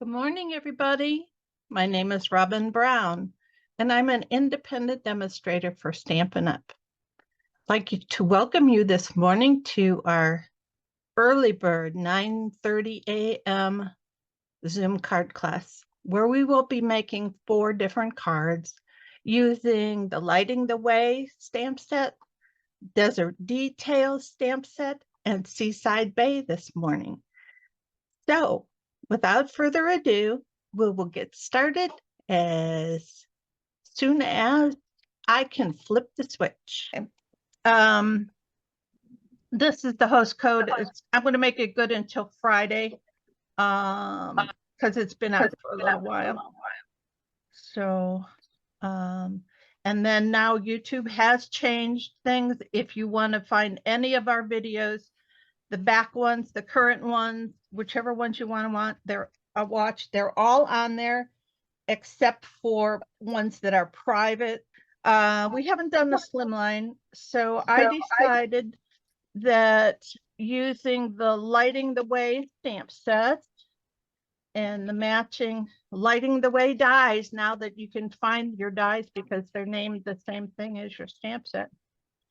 Good morning, everybody. My name is Robin Brown, and I'm an independent demonstrator for Stampin' Up. I'd like to welcome you this morning to our early bird 9:30 a.m. Zoom card class, where we will be making 4 different cards using the Lighting the Way stamp set, Desert Details stamp set, and Seaside Bay this morning. So, without further ado, we will get started as soon as I can flip the switch. This is the host code. I'm going to make it good until Friday because it's been out for a little while. So, and then now YouTube has changed things. If you want to find any of our videos, the back ones, the current ones, whichever ones you want to watch, they're all on there except for ones that are private. We haven't done the slimline, so I decided that using the Lighting the Way stamp set and the matching Lighting the Way dies, now that you can find your dies because they're named the same thing as your stamp set.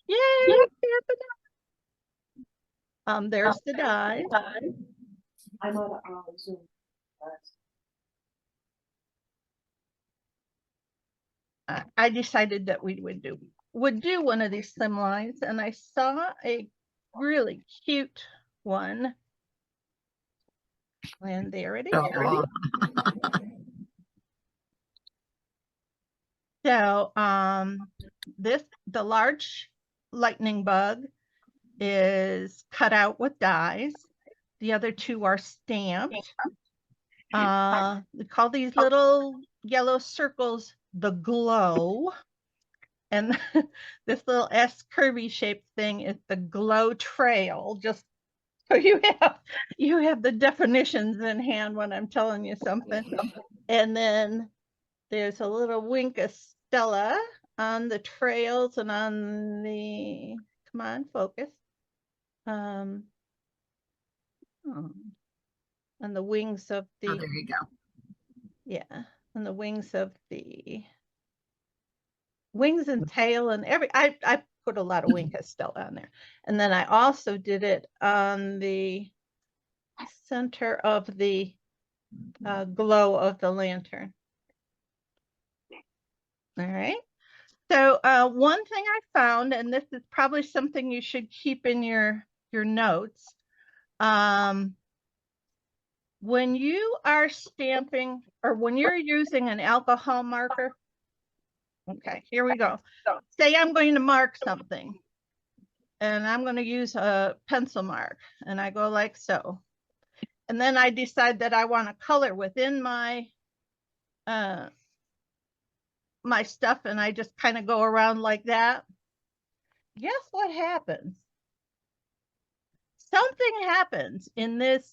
Yay! There's the die. I'm on Zoom. I decided that we would do one of these slim lines, and I saw a really cute one. And there it is. So the large lightning bug is cut out with dies. The other two are stamped. We call these little yellow circles the glow. And this little S curvy shaped thing is the glow trail. Just so you have the definitions in hand when I'm telling you something. And then there's a little wink of Stella on the trails and on the, come on, focus. On the wings of the, there you go. Yeah, on the wings of the wings and tail and I put a lot of wink of Stella on there. And then I also did it on the center of the glow of the lantern. All right. So one thing I found, and this is probably something you should keep in your notes, when you are stamping or when you're using an alcohol marker. Okay, here we go. Say I'm going to mark something, and I'm going to use a pencil mark, and I go like so. And then I decide that I want to color within my my stuff, and I just kind of go around like that. Guess what happens? Something happens in this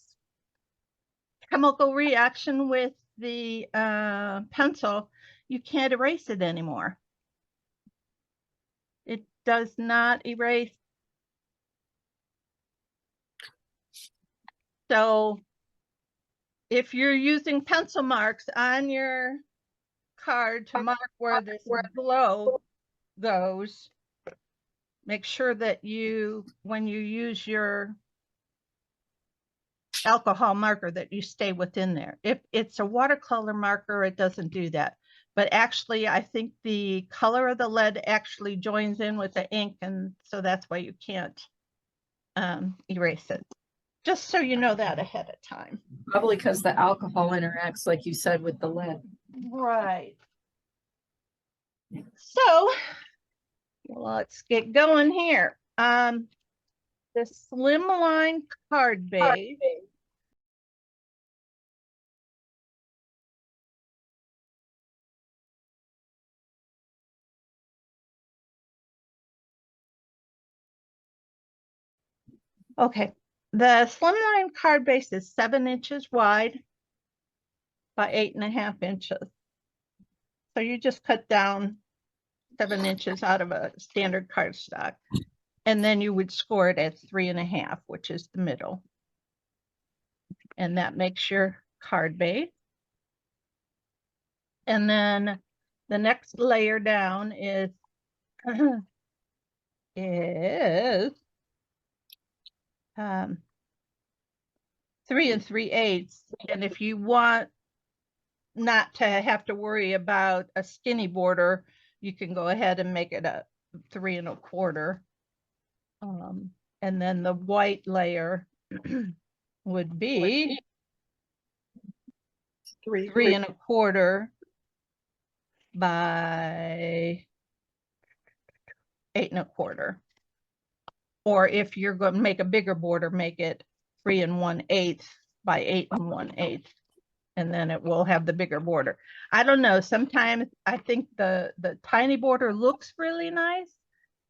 chemical reaction with the pencil. You can't erase it anymore. It does not erase. So if you're using pencil marks on your card to mark where this glow goes, make sure that when you use your alcohol marker, that you stay within there. If it's a watercolor marker, it doesn't do that. But actually, I think the color of the lead actually joins in with the ink, and so that's why you can't erase it. Just so you know that ahead of time. Probably because the alcohol interacts, like you said, with the lead. Right. So let's get going here. The slimline card base. Okay, the slimline card base is 7 inches wide by 8.5 inches. So you just cut down 7 inches out of a standard cardstock, and then you would score it at 3.5, which is the middle. And that makes your card base. And then the next layer down is is 3 3/8. And if you want not to have to worry about a skinny border, you can go ahead and make it a 3 1/4. And then the white layer would be 3 1/4 by 8 1/4. Or if you're going to make a bigger border, make it 3 1/8 by 8 1/8. And then it will have the bigger border. I don't know. Sometimes I think the tiny border looks really nice,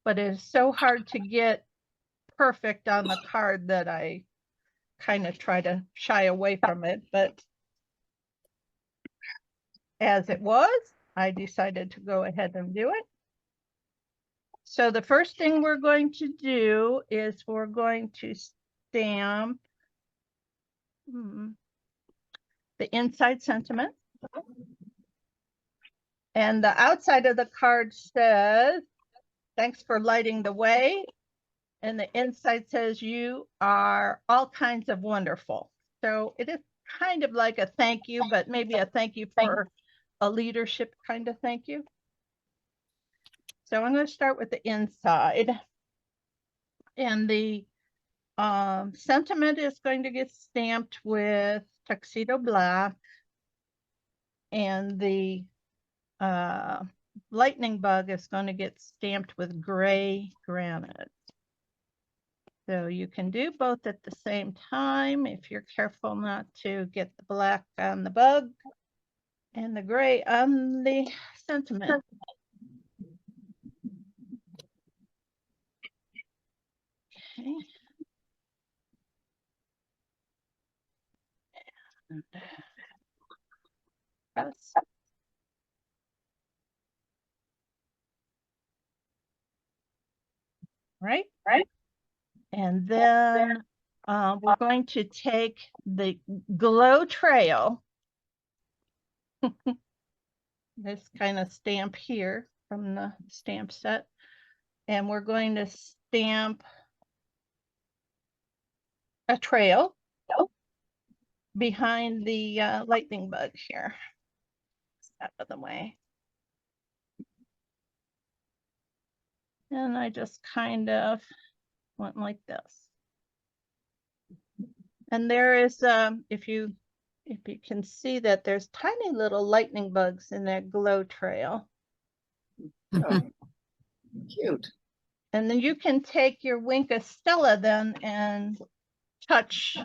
but it's so hard to get perfect on the card that I kind of try to shy away from it. But as it was, I decided to go ahead and do it. So the first thing we're going to do is we're going to stamp the inside sentiment. And the outside of the card says, "Thanks for lighting the way." And the inside says, "You are all kinds of wonderful." So it is kind of like a thank you, but maybe a thank you for a leadership kind of thank you. So I'm going to start with the inside. And the sentiment is going to get stamped with tuxedo black. And the lightning bug is going to get stamped with gray granite. So you can do both at the same time if you're careful not to get the black on the bug and the gray on the sentiment. Okay. Press. Right? And then we're going to take the glow trail, this kind of stamp here from the stamp set, and we're going to stamp a trail behind the lightning bug here. Out of the way. And I just kind of went like this. And there is, if you can see that there's tiny little lightning bugs in that glow trail. Cute. And then you can take your Wink Stella then and touch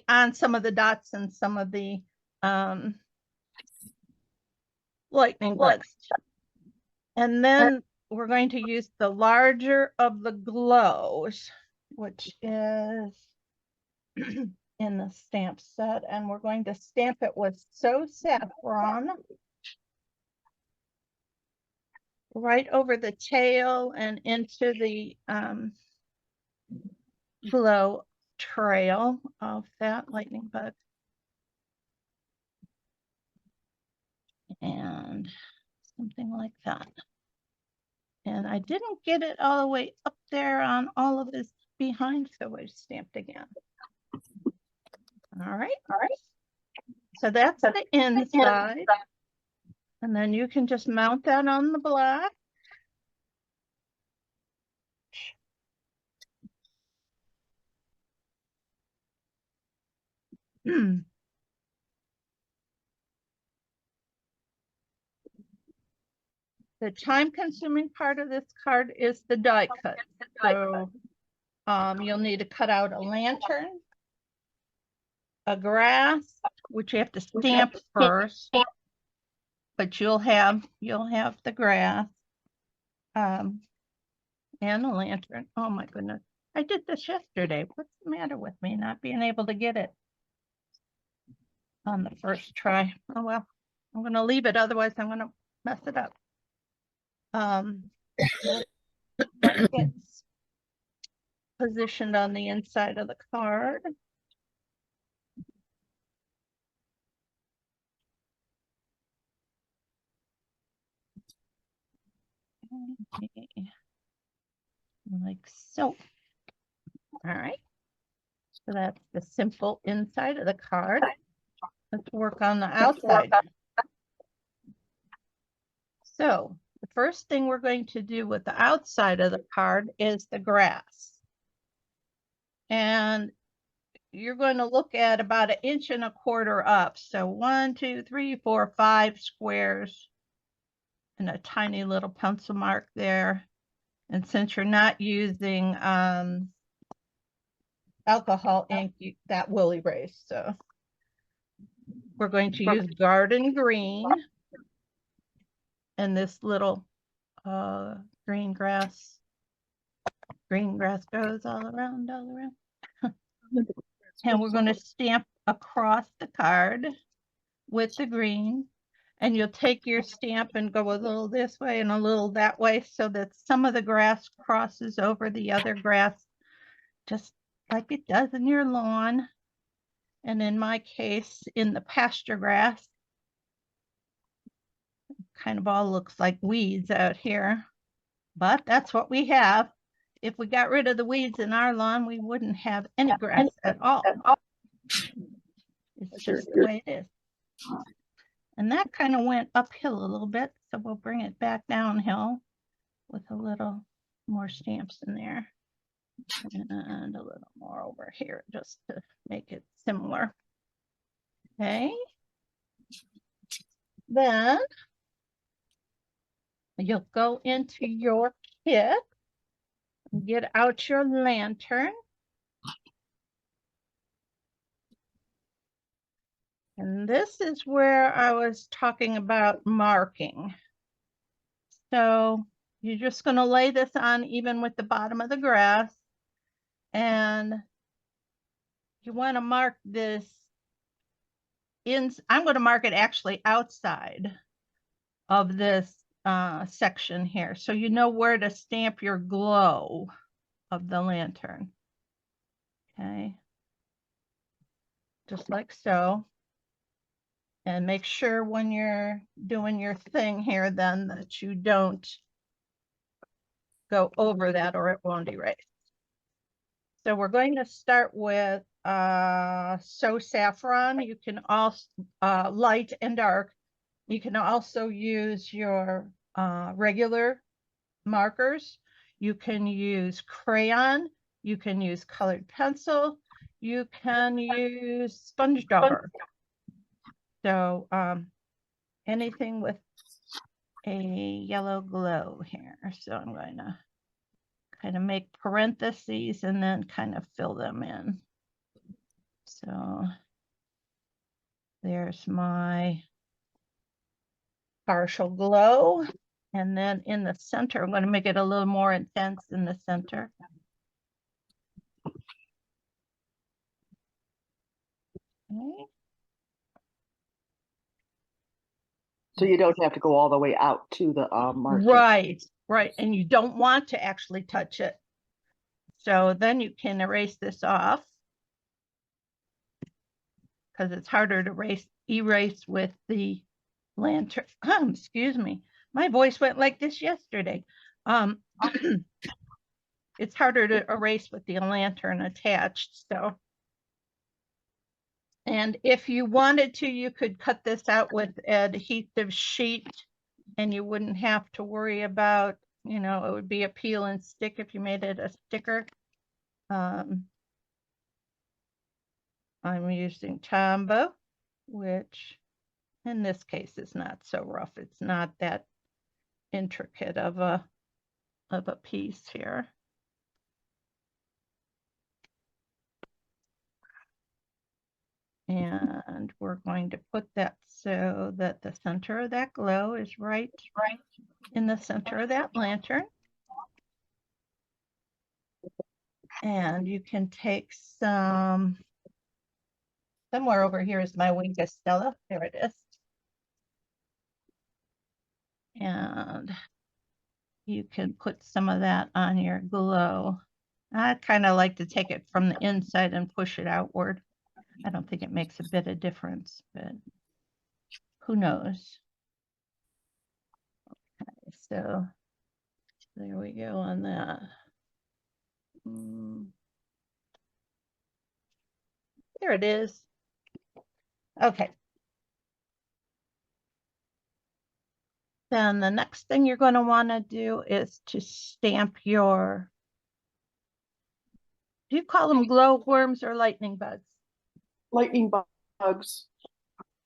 on some of the dots and some of the lightning bugs. And then we're going to use the larger of the glows, which is in the stamp set, and we're going to stamp it with So Saffron right over the tail and into the glow trail of that lightning bug. And something like that. And I didn't get it all the way up there on all of this behind, so we stamped again. All right. So that's the inside. And then you can just mount that on the black. The time-consuming part of this card is the die cut. So you'll need to cut out a lantern, a grass, which you have to stamp first, but you'll have the grass, and a lantern. Oh my goodness. I did this yesterday. What's the matter with me not being able to get it on the first try? Oh well, I'm going to leave it. Otherwise, I'm going to mess it up. That gets positioned on the inside of the card. Okay. Like so. All right. So that's the simple inside of the card. Let's work on the outside. So the first thing we're going to do with the outside of the card is the grass. And you're going to look at about 1.25 inches up. So 1, 2, 3, 4, 5 squares and a tiny little pencil mark there. And since you're not using alcohol ink, that will erase. So we're going to use garden green and this little green grass. Green grass goes all around, all around. And we're going to stamp across the card with the green. And you'll take your stamp and go a little this way and a little that way so that some of the grass crosses over the other grass, just like it does in your lawn. And in my case, in the pasture grass, kind of all looks like weeds out here, but that's what we have. If we got rid of the weeds in our lawn, we wouldn't have any grass at all. It's just the way it is. And that kind of went uphill a little bit, so we'll bring it back downhill with a little more stamps in there and a little more over here just to make it similar. Okay. Then you'll go into your kit and get out your lantern. And this is where I was talking about marking. So you're just going to lay this on even with the bottom of the grass. And you want to mark this I'm going to mark it actually outside of this section here. So you know where to stamp your glow of the lantern. Okay. Just like so. And make sure when you're doing your thing here then that you don't go over that or it won't erase. So we're going to start with So Saffron. You can also light and dark. You can also use your regular markers. You can use crayon. You can use colored pencil. You can use sponge dauber. So anything with a yellow glow here. So I'm going to kind of make parentheses and then kind of fill them in. So there's my partial glow. And then in the center, I'm going to make it a little more intense in the center. Okay. So you don't have to go all the way out to the marker. Right, right. And you don't want to actually touch it. So then you can erase this off because it's harder to erase with the lantern. Excuse me. My voice went like this yesterday. It's harder to erase with the lantern attached. So, and if you wanted to, you could cut this out with adhesive sheet and you wouldn't have to worry about, you know, it would be a peel and stick if you made it a sticker. I'm using Tombow, which in this case is not so rough. It's not that intricate of a piece here. And we're going to put that so that the center of that glow is right in the center of that lantern. And you can take some, somewhere over here is my wing Stella. There it is. And you can put some of that on your glow. I kind of like to take it from the inside and push it outward. I don't think it makes a bit of difference, but who knows? Okay, so There we go on that. There it is. Okay. Then the next thing you're going to want to do is to stamp your, do you call them glowworms or lightning bugs? Lightning bugs.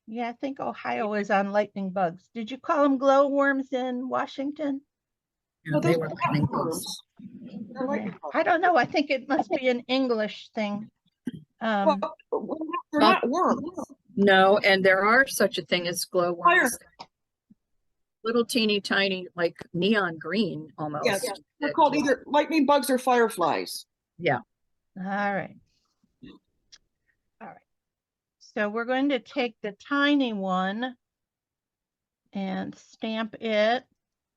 Yeah, I think Ohio is on lightning bugs. Did you call them glowworms in Washington? No, they were lightning bugs. They're lightning bugs. I don't know. I think it must be an English thing. Well, they're not worms. No, and there are such a thing as glowworms. Little teeny tiny, like neon green almost. Yes, they're called either lightning bugs or fireflies. Yeah. All right. All right. So we're going to take the tiny one and stamp it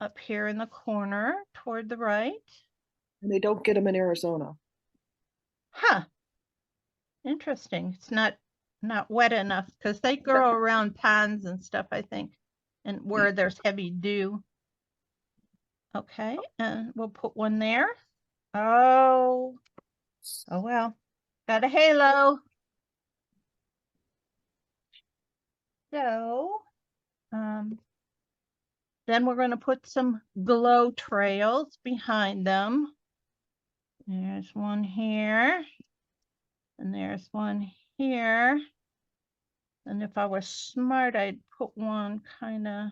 up here in the corner toward the right. And they don't get them in Arizona. Huh. Interesting. It's not wet enough because they grow around ponds and stuff, I think, and where there's heavy dew. Okay, and we'll put one there. Oh well. Got a halo. So, then we're going to put some glow trails behind them. There's one here, and there's one here. And if I was smart, I'd put one kind of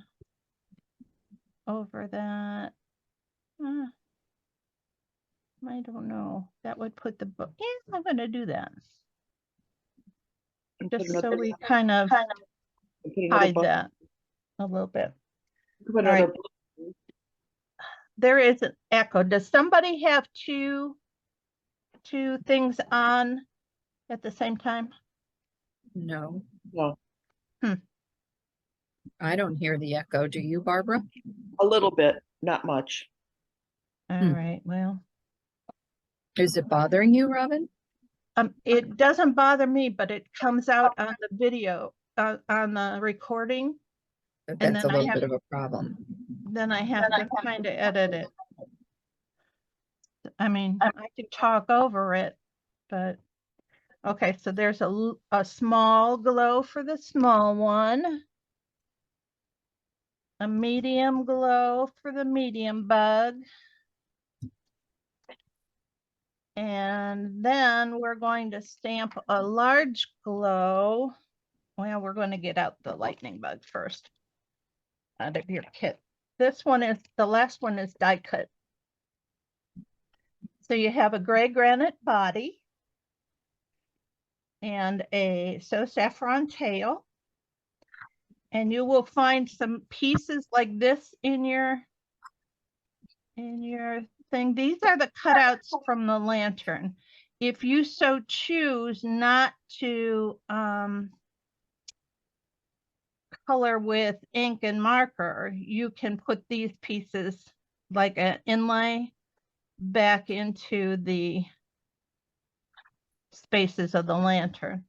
over that. I don't know. That would put the book. Yeah, I'm going to do that. Just so we kind of hide that a little bit. All right. There is an echo. Does somebody have two things on at the same time? No. No. I don't hear the echo. Do you, Barbara? A little bit, not much. All right. Well, is it bothering you, Robin? It doesn't bother me, but it comes out on the video, on the recording. That's a little bit of a problem. Then I have to kind of edit it. I mean, I can talk over it, but okay. So there's a small glow for the small one, a medium glow for the medium bug, and then we're going to stamp a large glow. Well, we're going to get out the lightning bug first out of your kit. This one is, the last one is die cut. So you have a gray granite body and a saffron tail. And you will find some pieces like this in your thing. These are the cutouts from the lantern. If you so choose not to color with ink and marker, you can put these pieces like an inlay back into the spaces of the lantern.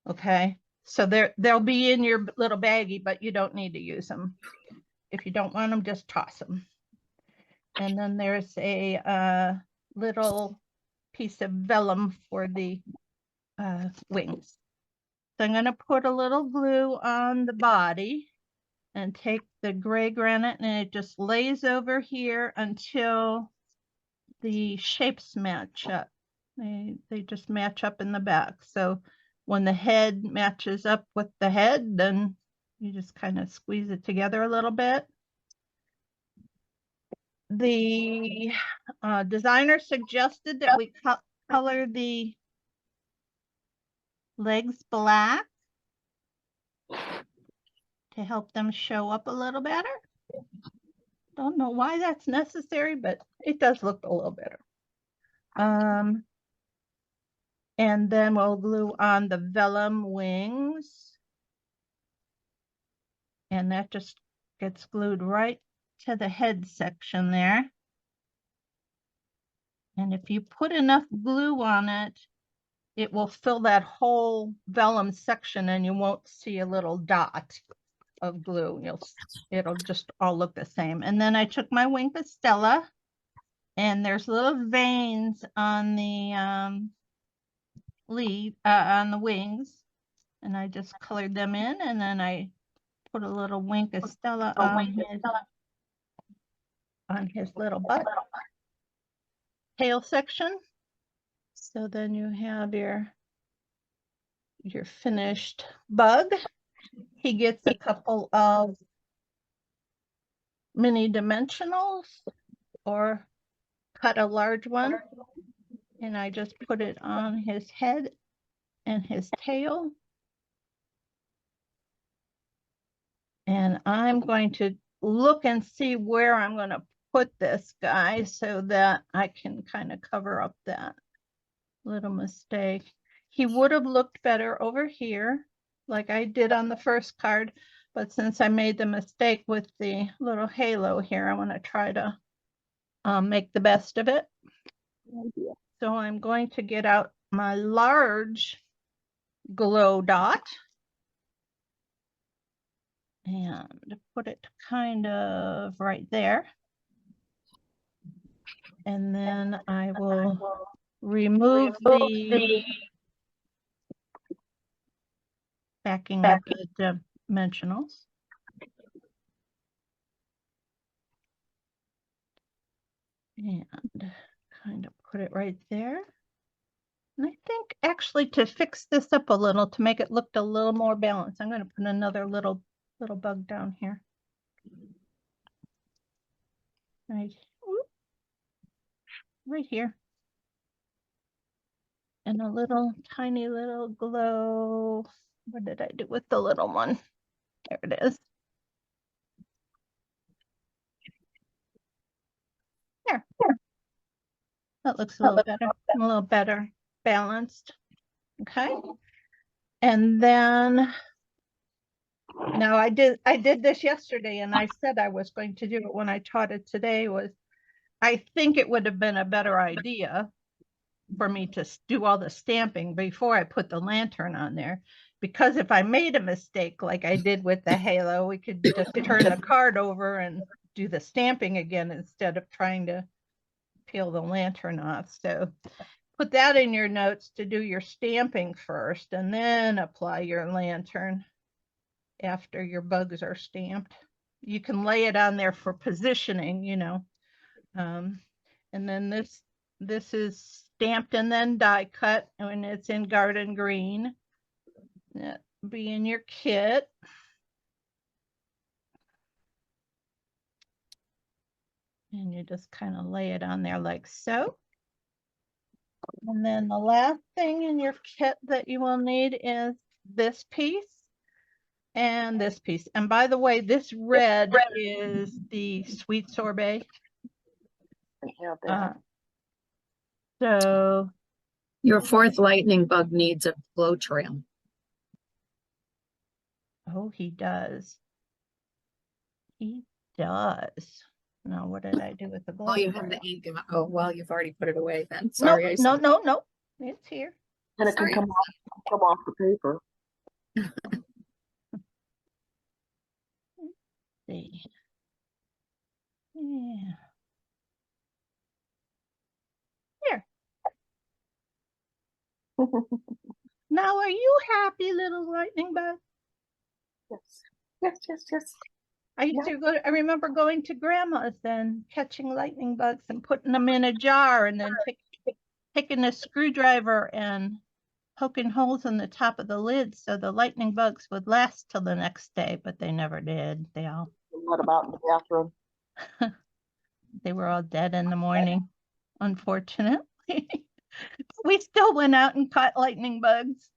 Okay, so they'll be in your little baggie, but you don't need to use them. If you don't want them, just toss them. And then there's a little piece of vellum for the wings. So I'm going to put a little glue on the body and take the gray granite, and it just lays over here until the shapes match up. They just match up in the back. So when the head matches up with the head, then you just kind of squeeze it together a little bit. The designer suggested that we color the legs black to help them show up a little better. Don't know why that's necessary, but it does look a little better. And then we'll glue on the vellum wings. And that just gets glued right to the head section there. And if you put enough glue on it, it will fill that whole vellum section and you won't see a little dot. of glue. It'll just all look the same. And then I took my wing pastella, and there's little veins on the on the wings, and I just colored them in, and then I put a little wing pastella on his little butt tail section. So then you have your finished bug. He gets a couple of mini dimensionals, or cut a large one, and I just put it on his head and his tail. And I'm going to look and see where I'm going to put this guy so that I can kind of cover up that little mistake. He would have looked better over here, like I did on the first card, but since I made the mistake with the little halo here, I want to try to make the best of it. So I'm going to get out my large glow dot and put it kind of right there. And then I will remove the backing of the dimensionals. And kind of put it right there. And I think actually to fix this up a little, to make it look a little more balanced, I'm going to put another little bug down here. Right here. And a little tiny little glow. What did I do with the little one? There it is. There. That looks a little better balanced. Okay. And then now I did this yesterday, and I said I was going to do it when I taught it today. I think it would have been a better idea for me to do all the stamping before I put the lantern on there, because if I made a mistake like I did with the halo, we could just turn the card over and do the stamping again instead of trying to peel the lantern off. So put that in your notes to do your stamping first, and then apply your lantern after your bugs are stamped. You can lay it on there for positioning, you know. And then this is stamped and then die cut, and it's in garden green. That be in your kit. And you just kind of lay it on there like so. And then the last thing in your kit that you will need is this piece and this piece. And by the way, this red is the sweet sorbet. So Your fourth lightning bug needs a glow trail. oh, he does. He does. Now, what did I do with the glow? Oh, you have the ink. Oh, well, you've already put it away then. Sorry. No. It's here. And it can come off the paper. See. Yeah. Here. Now, are you happy, little lightning bug? Yes. I remember going to grandma's and catching lightning bugs and putting them in a jar, and then taking a screwdriver and poking holes in the top of the lid so the lightning bugs would last till the next day, but they never did. They all let them out in the bathroom. They were all dead in the morning, unfortunately. We still went out and caught lightning bugs.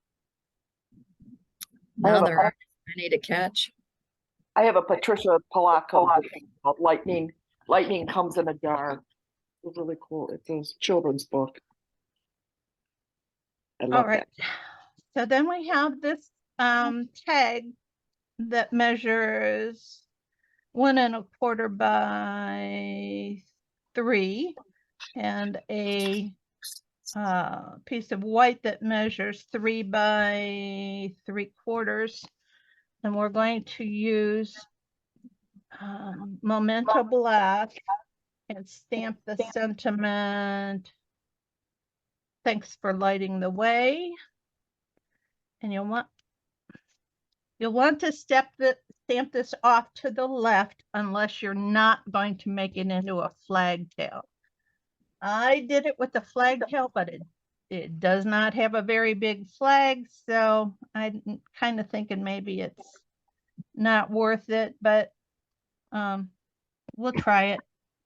Now there are many to catch. I have a Patricia Polacco called Lightning. Lightning Comes in a Jar. It's really cool. It's a children's book. I love all right. that. So then we have this tag that measures 1 1/4 by 3, and a piece of white that measures 3 by 3/4. And we're going to use Memento Black and stamp the sentiment. Thanks for lighting the way. And you'll want to stamp this off to the left unless you're not going to make it into a flag tail. I did it with the flag tail, but it does not have a very big flag, so I'm kind of thinking maybe it's not worth it, but we'll try it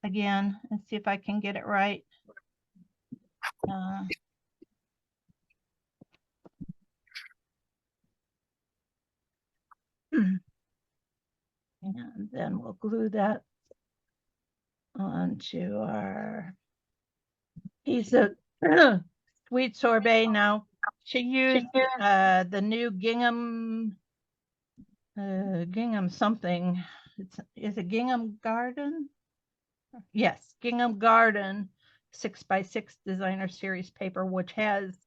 again and see if I can get it right. And then we'll glue that onto our piece of sweet sorbet. Now, she used the new gingham something. Is it Gingham Garden? Yes, Gingham Garden 6x6 designer series paper, which has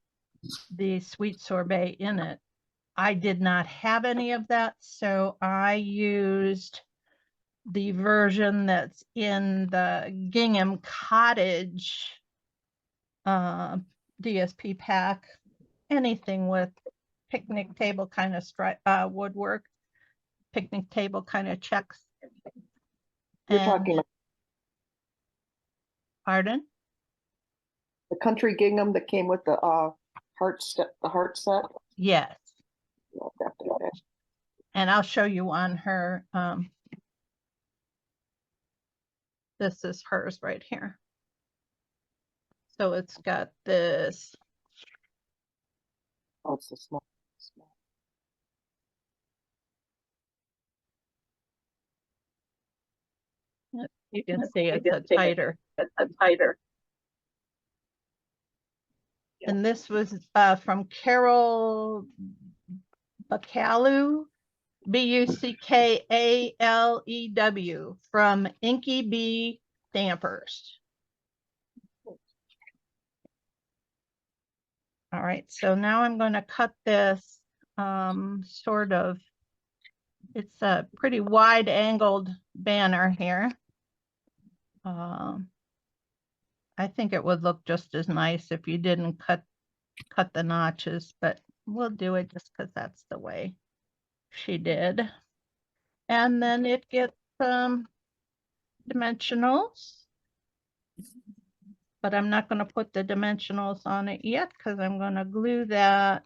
the sweet sorbet in it. I did not have any of that, so I used the version that's in the Gingham Cottage DSP pack. Anything with picnic table kind of woodwork, picnic table kind of checks. You're talking about pardon? the country gingham that came with the heart set. Yes. I'll have to do that. And I'll show you on her. This is hers right here. So it's got this. Oh, it's the small. You can see it's a tighter. And this was from Carol Buckalew, Buckalew, from InkyBeeStampers. All right, so now I'm going to cut this sort of, it's a pretty wide angled banner here. I think it would look just as nice if you didn't cut the notches, but we'll do it just because that's the way she did. And then it gets dimensionals, but I'm not going to put the dimensionals on it yet because I'm going to glue that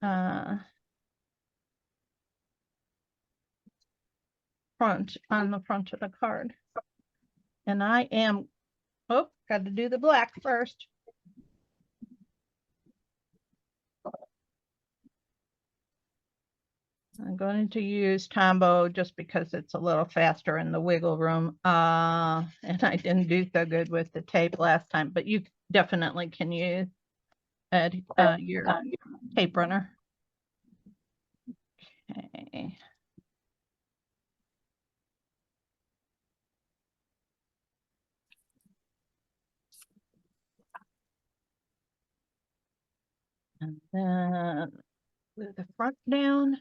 on the front of the card. And I am, oh, got to do the black first. I'm going to use Tombow just because it's a little faster in the wiggle room. And I didn't do so good with the tape last time, but you definitely can use your tape runner. Okay. And then glue the front down.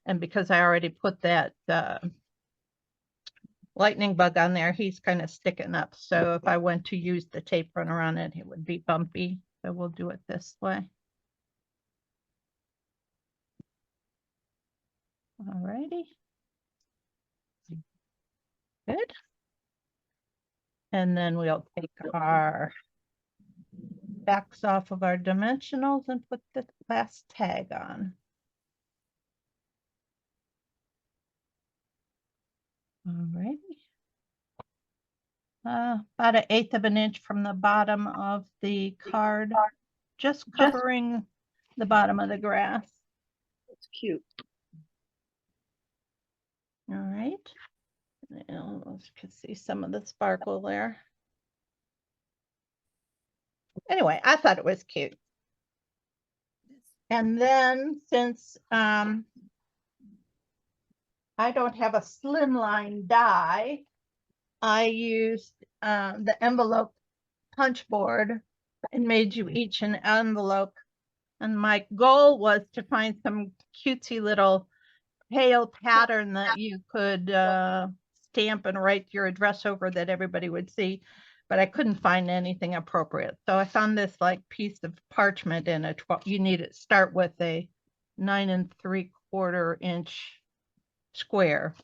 And because I already put that lightning bug on there, he's kind of sticking up. So if I went to use the tape runner on it, it would be bumpy. So we'll do it this way. All righty. Good. And then we'll take our backs off of our dimensionals and put the last tag on. All righty. About 1/8 of an inch from the bottom of the card, just covering the bottom of the grass. It's cute. All right. Now you can see some of the sparkle there. Anyway, I thought it was cute. And then since I don't have a slimline die, I used the envelope punch board and made you each an envelope. And my goal was to find some cutesy little pale pattern that you could stamp and write your address over that everybody would see, but I couldn't find anything appropriate. So I found this like piece of parchment in a 12, you need to start with a 9 3/4 inch square.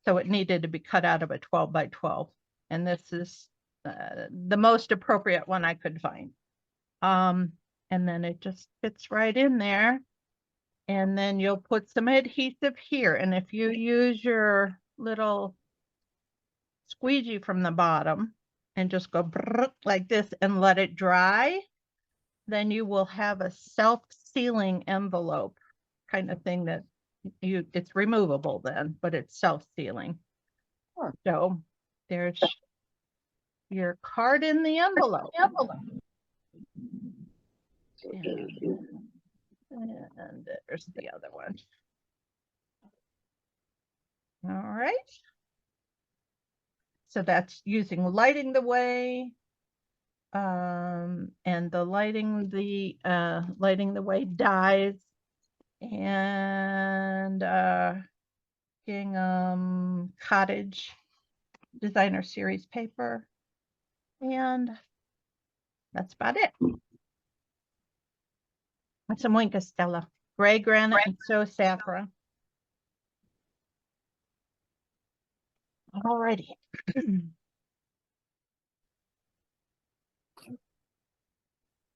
So it needed to be cut out of a 12 by 12. And this is the most appropriate one I could find. And then it just fits right in there. And then you'll put some adhesive here. And if you use your little squeegee from the bottom and just go like this and let it dry, then you will have a self-sealing envelope kind of thing that it's removable then, but it's self-sealing. Sure. So there's your card in the envelope. And there's the other one. All right. So that's using lighting the way. And the lighting the way dies. And Gingham Cottage Designer Series paper. And that's about it. And some Winkostella, gray granite and so saffron. Alrighty. I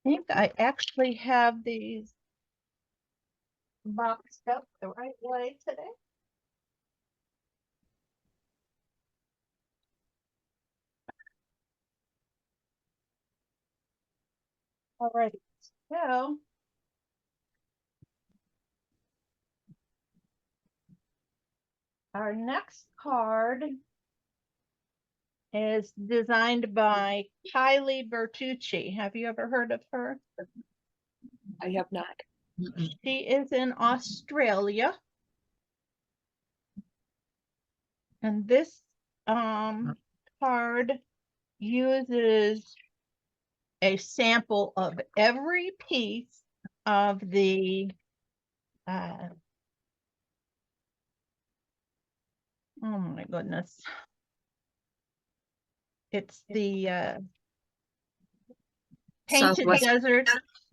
think I actually have these boxed up the right way today. Alrighty, so our next card is designed by Kylie Bertucci. Have you ever heard of her? I have not. She is in Australia. And this card uses a sample of every piece of the oh my goodness. It's the painted Southwest. desert.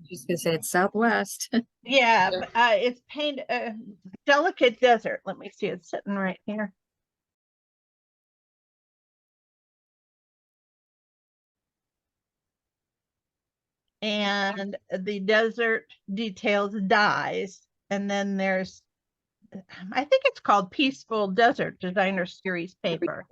Just gonna say it's Southwest. Yeah, but, it's painted delicate desert. Let me see, it's sitting right here. And the desert details dies. And then there's, I think it's called Peaceful Desert Designer Series paper.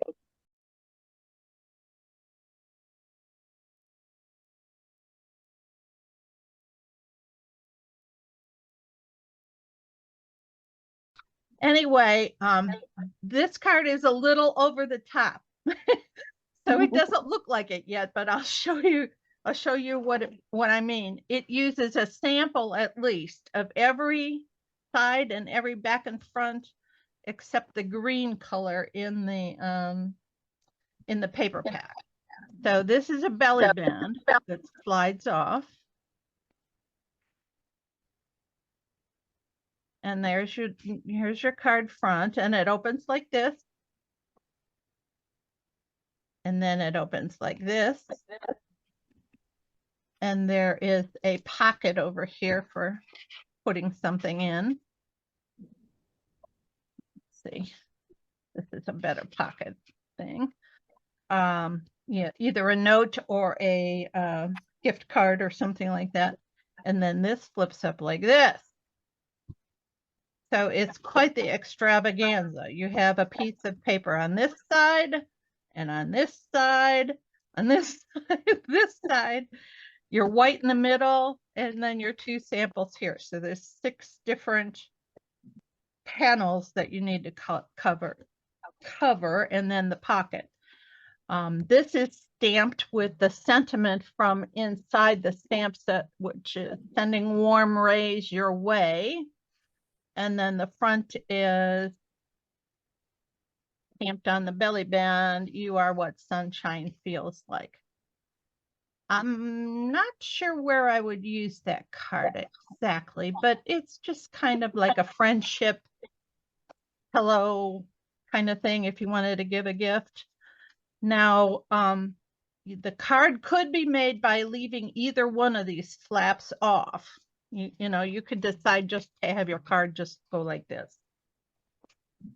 Anyway, this card is a little over the top. So it doesn't look like it yet, but I'll show you what I mean. It uses a sample at least of every side and every back and front except the green color in the paper pack. So this is a belly band that slides off. And here's your card front, and it opens like this. And then it opens like this. And there is a pocket over here for putting something in. Let's see, this is a better pocket thing. Yeah, either a note or a gift card or something like that. And then this flips up like this. So it's quite the extravaganza. You have a piece of paper on this side, and on this side, on this side, this side. Your white in the middle, and then your two samples here. So there's 6 different panels that you need to cover, and then the pocket. This is stamped with the sentiment from inside the stamp set, which is sending warm rays your way. And then the front is stamped on the belly band. You are what sunshine feels like. I'm not sure where I would use that card exactly, but it's just kind of like a friendship pillow kind of thing if you wanted to give a gift. Now, the card could be made by leaving either one of these flaps off. You know, you could decide just to have your card just go like this.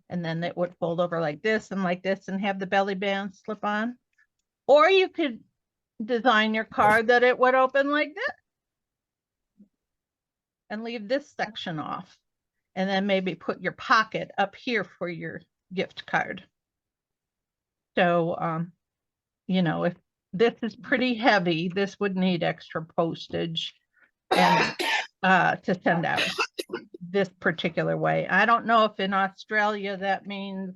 And then it would fold over like this and have the belly band slip on. Or you could design your card that it would open like this and leave this section off. And then maybe put your pocket up here for your gift card. So, you know, if this is pretty heavy, this would need extra postage and to send out this particular way. I don't know if in Australia that means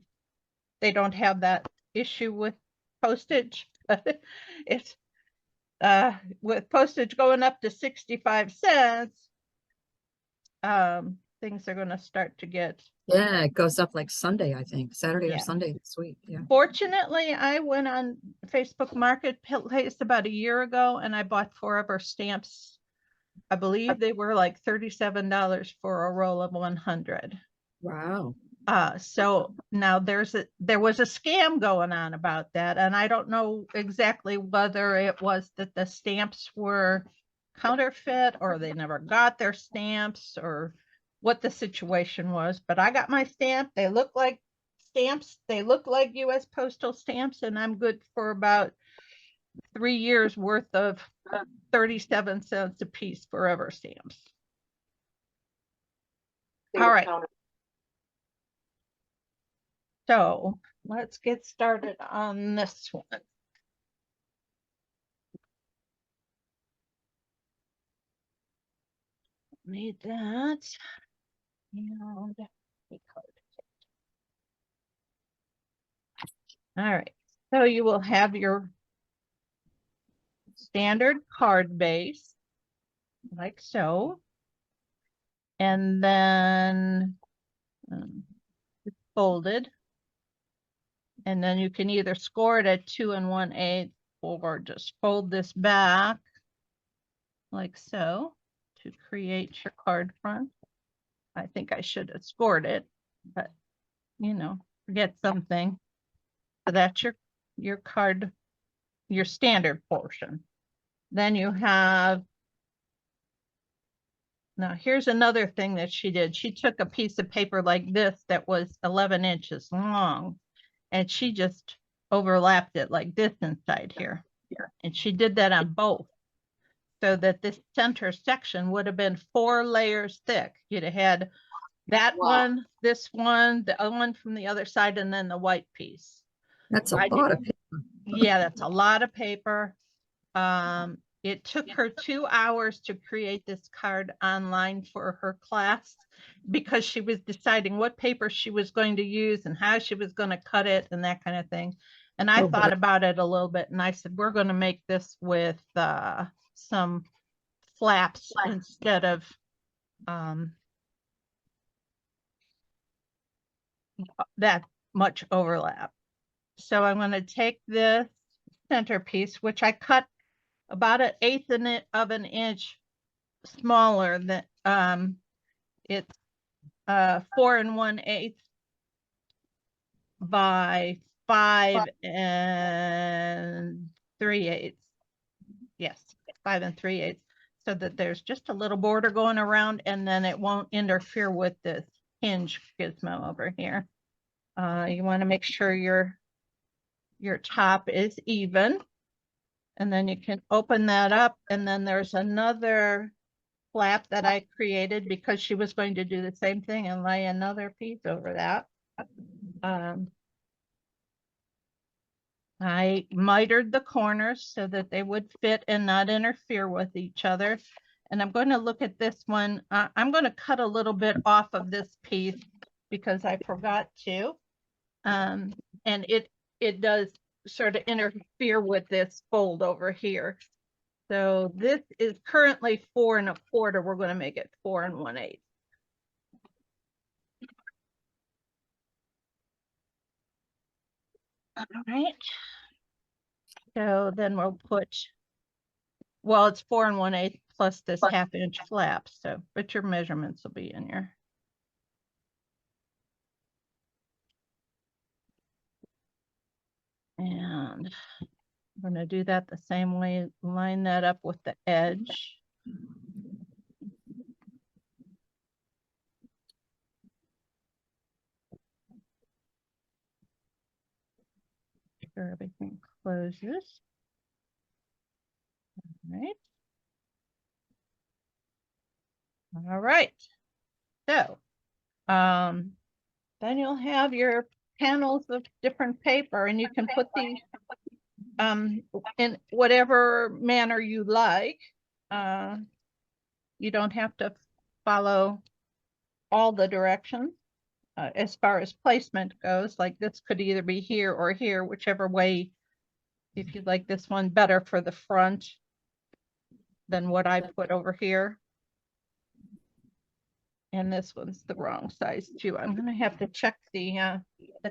they don't have that issue with postage. It's with postage going up to 65 cents, things are going to start to get. Yeah, it goes up like Sunday, I think, Saturday Yeah. or Sunday this week. Yeah. Fortunately, I went on Facebook Marketplace about a year ago and I bought Forever stamps. I believe they were like $37 for a roll of 100. Wow. So now there was a scam going on about that, and I don't know exactly whether it was that the stamps were counterfeit or they never got their stamps or what the situation was, but I got my stamp. They look like stamps. They look like US postal stamps, and I'm good for about 3 years worth of 37 cents a piece Forever stamps. All right. So let's get started on this one. Need that. And all right. So you will have your standard card base, like so. And then it's folded. And then you can either score it at 2 1/8 or just fold this back like so to create your card front. I think I should have scored it, but you know, forget something. So that's your card, your standard portion. Then you have, now here's another thing that she did. She took a piece of paper like this that was 11 inches long, and she just overlapped it like this inside here. And she did that on both, so that this center section would have been 4 layers thick. You'd have had that one, this one, the other one from the other side, and then the white piece. That's a lot of paper. Yeah, that's a lot of paper. It took her 2 hours to create this card online for her class because she was deciding what paper she was going to use and how she was going to cut it and that kind of thing. And I thought about it a little bit, and I said, we're going to make this with some flaps instead of that much overlap. So I'm going to take this centerpiece, which I cut about 1/8 of an inch smaller than it's 4 1/8 by 5 3/8. Yes, 5 3/8, so that there's just a little border going around, and then it won't interfere with this hinge gizmo over here. You want to make sure your top is even, and then you can open that up, and then there's another flap that I created because she was going to do the same thing and lay another piece over that. I mitered the corners so that they would fit and not interfere with each other. And I'm going to look at this one. I'm going to cut a little bit off of this piece because I forgot to. And it does sort of interfere with this fold over here. So this is currently 4 1/4. We're going to make it 4 1/8. All right. So then we'll put, well, it's 4 1/8 plus this 1/2 inch flap. So, but your measurements will be in your. And I'm going to do that the same way, line that up with the edge. Sure everything closes. All right. So, then you'll have your panels of different paper, and you can put these in whatever manner you like. You don't have to follow all the directions as far as placement goes. Like this could either be here or here, whichever way. If you like this one better for the front than what I put over here. And this one's the wrong size too. I'm gonna have to check the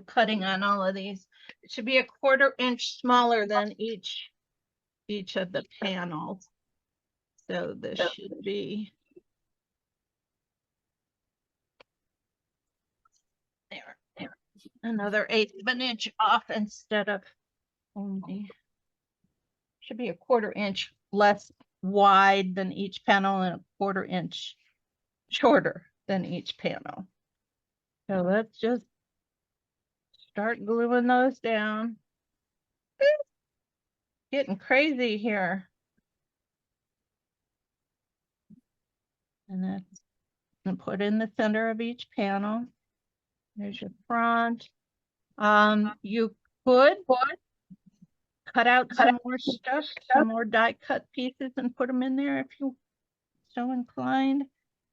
cutting on all of these. It should be a 1/4 inch smaller than each of the panels. So this should be there. Another 1/8 of an inch off instead of only. Should be a 1/4 inch less wide than each panel and a 1/4 inch shorter than each panel. So let's just start gluing those down. Getting crazy here. And that's and put in the center of each panel. There's your front. You could cut out some more stuff, some more die cut pieces and put them in there if you so inclined.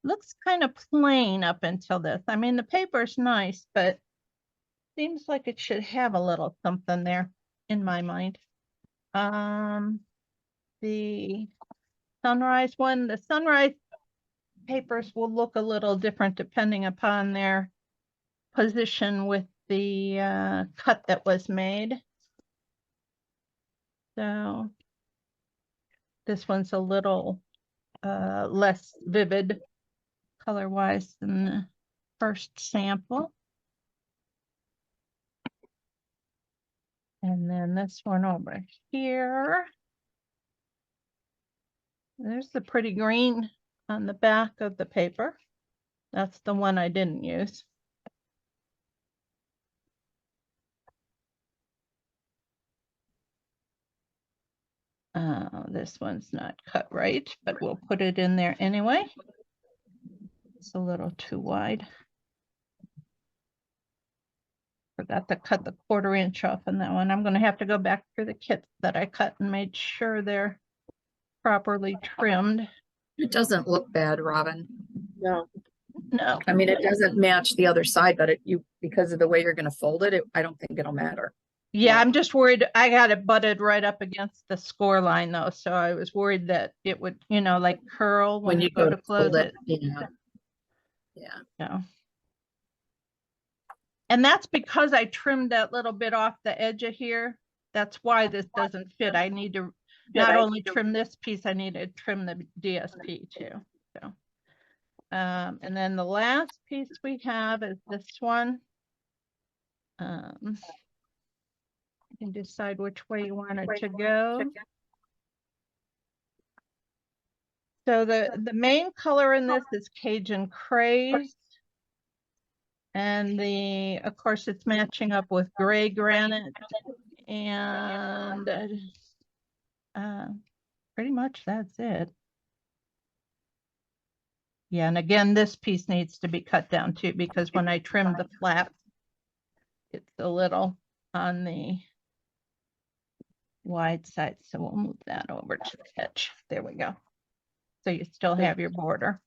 Looks kind of plain up until this. I mean, the paper's nice, but seems like it should have a little something there in my mind. The sunrise one, the sunrise papers will look a little different depending upon their position with the cut that was made. So this one's a little less vivid color-wise than the first sample. And then this one over here. There's the pretty green on the back of the paper. That's the one I didn't use. This one's not cut right, but we'll put it in there anyway. It's a little too wide. Forgot to cut the 1/4 inch off on that one. I'm going to have to go back through the kits that I cut and made sure they're properly trimmed. It doesn't look bad, Robin. No. No. I mean, it doesn't match the other side, but because of the way you're going to fold it, I don't think it'll matter. Yeah, I'm just worried. I got it butted right up against the score line though, so I was worried that it would, like curl when you go to close it. Yeah. Yeah. And that's because I trimmed that little bit off the edge of here. That's why this doesn't fit. I need to not only trim this piece, I need to trim the DSP too. So, and then the last piece we have is this one. You can decide which way you want it to go. So the main color in this is Cajun Craze. And of course, it's matching up with gray granite. And pretty much that's it. Yeah, and again, this piece needs to be cut down too, because when I trim the flap, it's a little on the wide side. So we'll move that over to the edge. There we go. So you still have your border.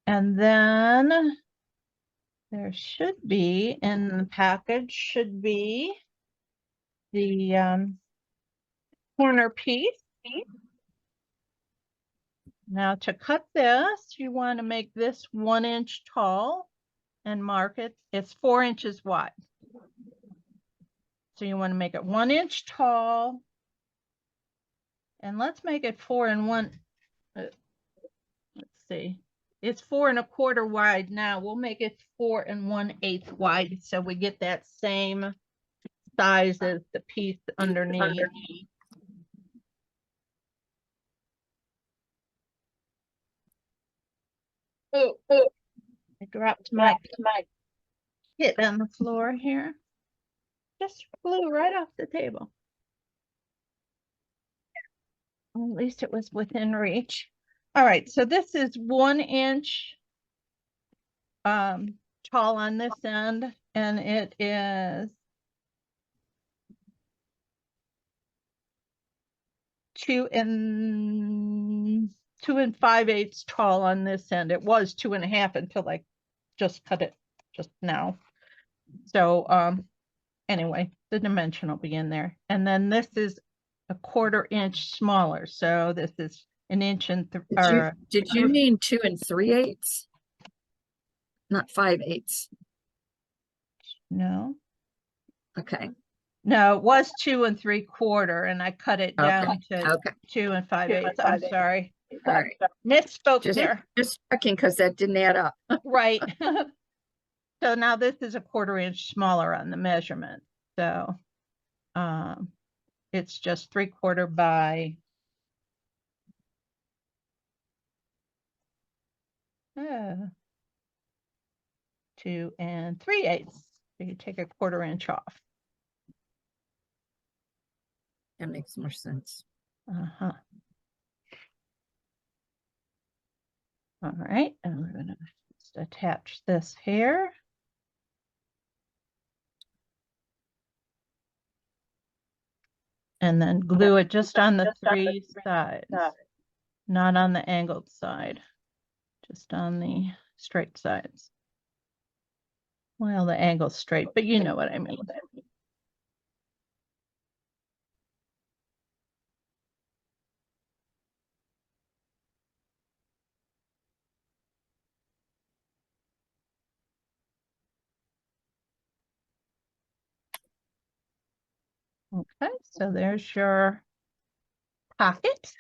And then there should be in the package should be the corner piece. Now to cut this, you want to make this 1 inch tall and mark it. It's 4 inches wide. So you want to make it 1 inch tall. And let's make it 4 1. Let's see. It's 4 1/4 wide now. We'll make it 4 1/8 wide so we get that same size as the piece underneath. I dropped my kit on the floor here. Just flew right off the table. Well, at least it was within reach. All right, so this is 1 inch tall on this end, and it is 2 5/8 tall on this end. It was 2 1/2 until I just cut it just now. So anyway, the dimension will be in there. And then this is a 1/4 inch smaller. So this is 1 inch and Did you mean 2 3/8? Not 5/8. no. Okay. No, it was 2 3/4, and I cut it down to Okay. 2 5/8. I'm sorry. All right. Misspoke Just, there. just checking because that didn't add up. Right. So now this is a 1/4 inch smaller on the measurement. So it's just 3/4 by 2 3/8. So you take a 1/4 inch off. That makes more sense. All right, and we're gonna just attach this here. And then glue it just on the 3 sides, not on the angled side, just on the straight sides. Well, the angle's straight, but you know what I mean. Okay, so there's your pocket.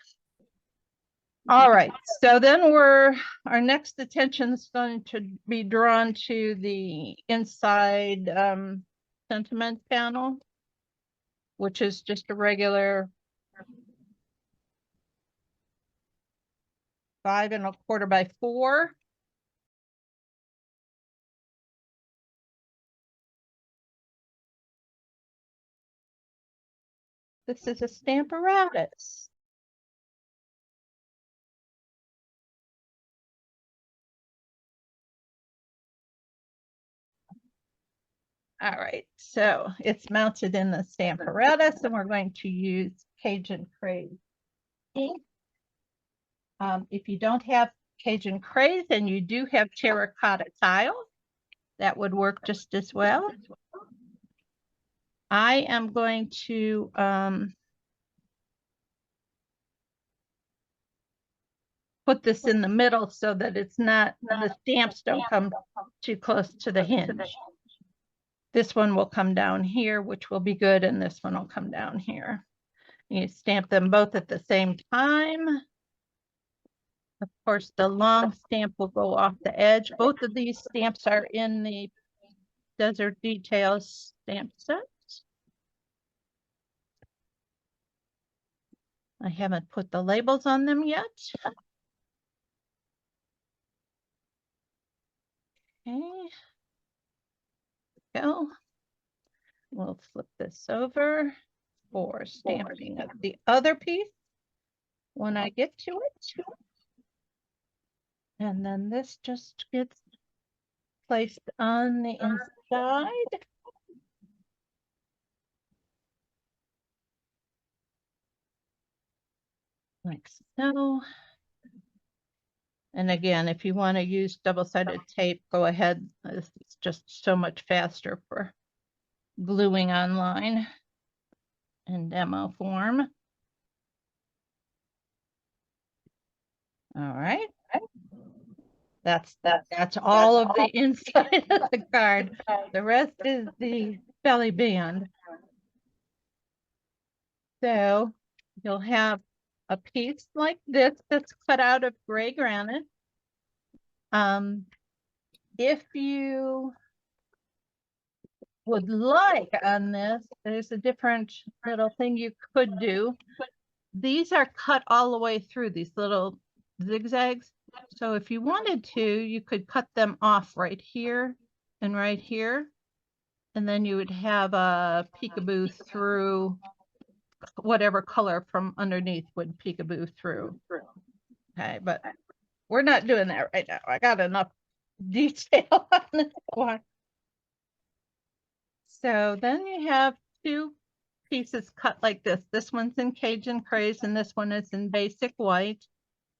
All right, so then our next attention is going to be drawn to the inside sentiment panel, which is just a regular 5 1/4 by 4. This is a StampYourArtOut. All right, so it's mounted in the StampYourArtOut, and we're going to use Cajun Craze ink. If you don't have Cajun Craze and you do have terracotta tile, that would work just as well. I am going to put this in the middle so that it's not, the stamps don't come too close to the hinge. This one will come down here, which will be good, and this one will come down here. You stamp them both at the same time. Of course, the long stamp will go off the edge. Both of these stamps are in the Desert Details stamp set. I haven't put the labels on them yet. Okay. Go. We'll flip this over for stamping of the other piece when I get to it. And then this just gets placed on the inside. Like so. And again, if you want to use double-sided tape, go ahead. It's just so much faster for gluing online in demo form. All right. That's all of the inside of the card. The rest is the belly band. So you'll have a piece like this that's cut out of gray granite. If you would like on this, there's a different little thing you could do. These are cut all the way through, these little zigzags. So if you wanted to, you could cut them off right here and right here. And then you would have a peekaboo through whatever color from underneath would peekaboo through. Okay, but we're not doing that right now. I got enough detail on this one. So then you have two pieces cut like this. This one's in Cajun Craze and this one is in basic white.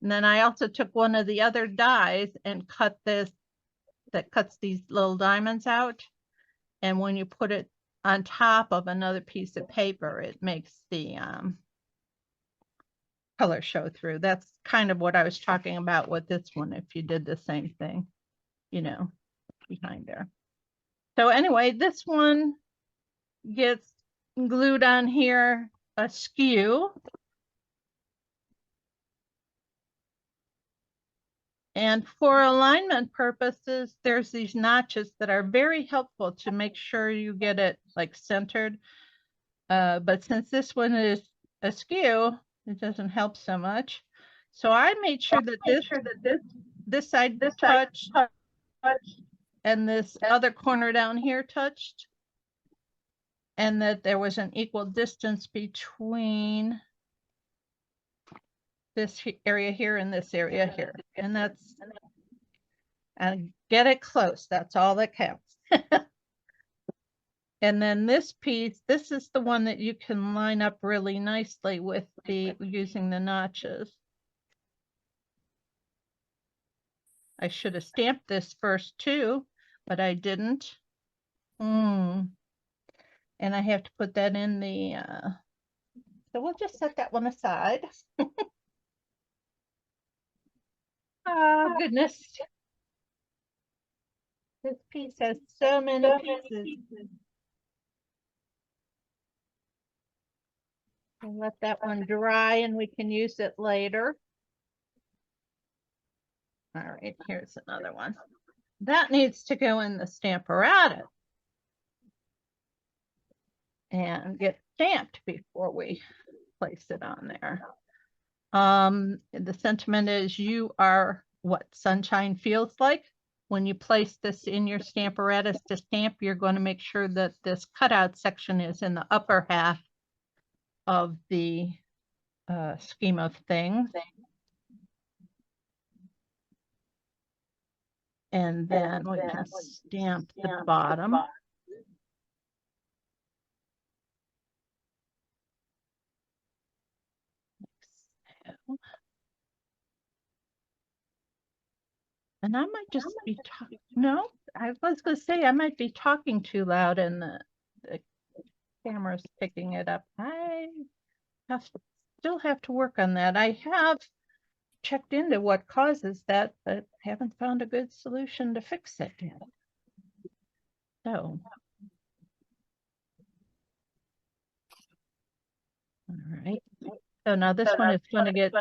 And then I also took one of the other dies and cut this, that cuts these little diamonds out. And when you put it on top of another piece of paper, it makes the color show through. That's kind of what I was talking about with this one, if you did the same thing, you know, behind there. So anyway, this one gets glued on here askew. And for alignment purposes, there's these notches that are very helpful to make sure you get it like centered. But since this one is askew, it doesn't help so much. So I made sure that this side touched and this other corner down here touched. And that there was an equal distance between this area here and this area here. And that's, and get it close. That's all that counts. And then this piece, this is the one that you can line up really nicely with the, using the notches. I should have stamped this first too, but I didn't. And I have to put that in the, so we'll just set that one aside. Oh, goodness. This piece has so many pieces. I'll let that one dry and we can use it later. All right, here's another one. That needs to go in the StampYourArtOut and get stamped before we place it on there. The sentiment is you are what sunshine feels like. When you place this in your StampYourArtOut to stamp, you're going to make sure that this cutout section is in the upper half of the scheme of things. And then we can stamp the bottom. And I might just be talking. No, I was going to say I might be talking too loud and the camera's picking it up. I still have to work on that. I have checked into what causes that, but haven't found a good solution to fix it yet. So, all right. So now this one is going to get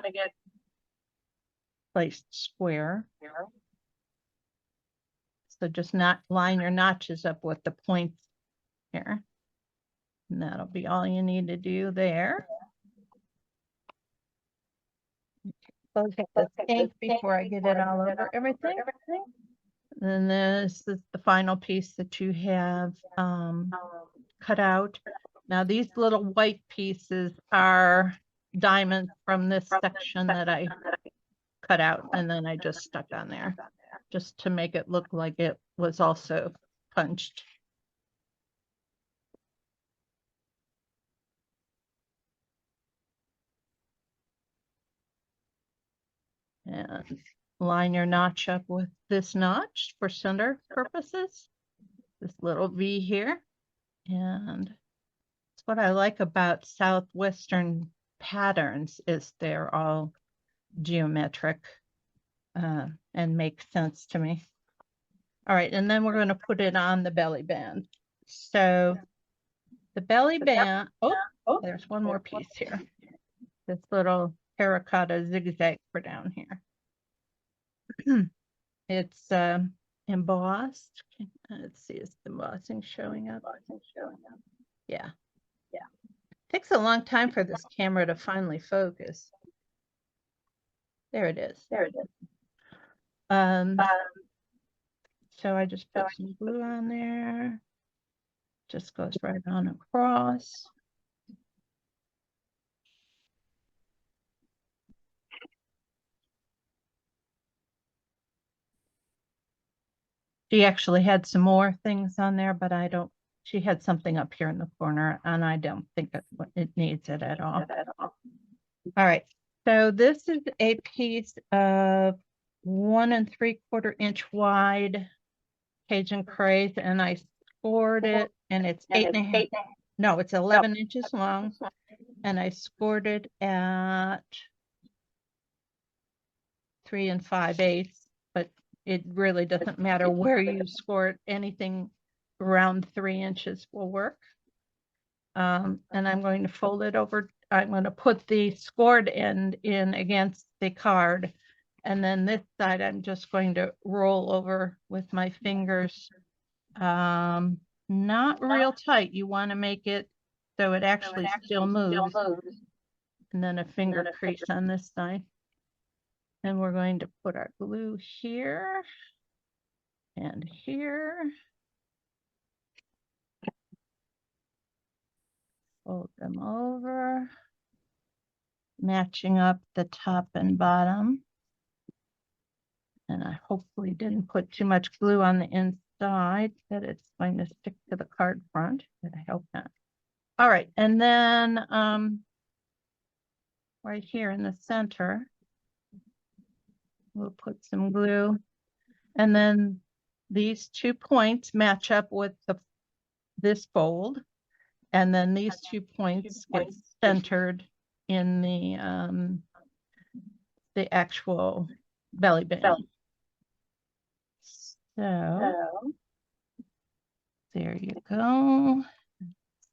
placed square. So just not line your notches up with the points here. And that'll be all you need to do there. Close the ink before I get it all over everything. And this is the final piece that you have cut out. Now these little white pieces are diamonds from this section that I cut out and then I just stuck on there just to make it look like it was also punched. And line your notch up with this notch for center purposes. This little V here. And that's what I like about Southwestern patterns is they're all geometric and make sense to me. All right, and then we're going to put it on the belly band. So the belly band, oh, there's one more piece here. This little terracotta zigzag for down here. It's embossed. Let's see, is the embossing showing up? Yeah. Takes a long time for this camera to finally focus. There it is. So I just put some glue on there. Just goes right on across. She actually had some more things on there, but I don't, she had something up here in the corner and I don't think it needs it at all. All right, so this is a piece of 1 3/4 inch wide Cajun craze, and I scored it, and it's 8.5. No, it's 11 inches long, and I scored it at 3 5/8. But it really doesn't matter where you score it. Anything around 3 inches will work. And I'm going to fold it over. I'm going to put the scored end in against the card. And then this side, I'm just going to roll over with my fingers. Not real tight. You want to make it so it actually still moves. And then a finger crease on this side. And we're going to put our glue here and here. Fold them over, matching up the top and bottom. And I hopefully didn't put too much glue on the inside that it's going to stick to the card front, but I hope not. All right, and then right here in the center, we'll put some glue. And then these 2 points match up with this fold. And then these 2 points get centered in the actual belly band. So there you go.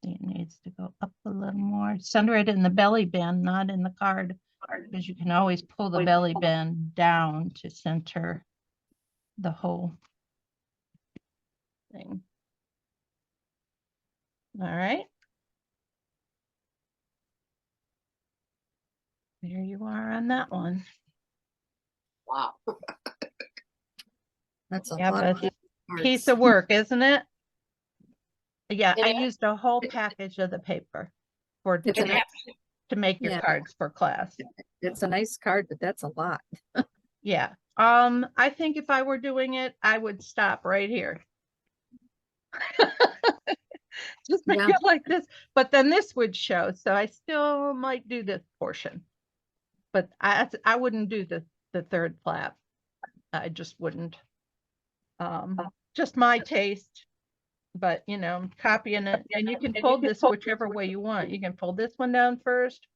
See, it needs to go up a little more. Center it in the belly band, not in the card, because you can always pull the belly band down to center the whole thing. All right. There you are on that one. Wow. That's a Yeah, lot but of it's a cards. piece of work, isn't it? Yeah, And I used a whole package of the paper for It's a nice, to make your Yeah. cards for class. it's a nice card, but that's a lot. Yeah. I think if I were doing it, I would stop right here. Just make Yeah. it like this, but then this would show. So I still might do this portion, but I wouldn't do the third flap. I just wouldn't. Just my taste, but you know, I'm copying it, and you can fold this whichever way you want. You can fold this one down first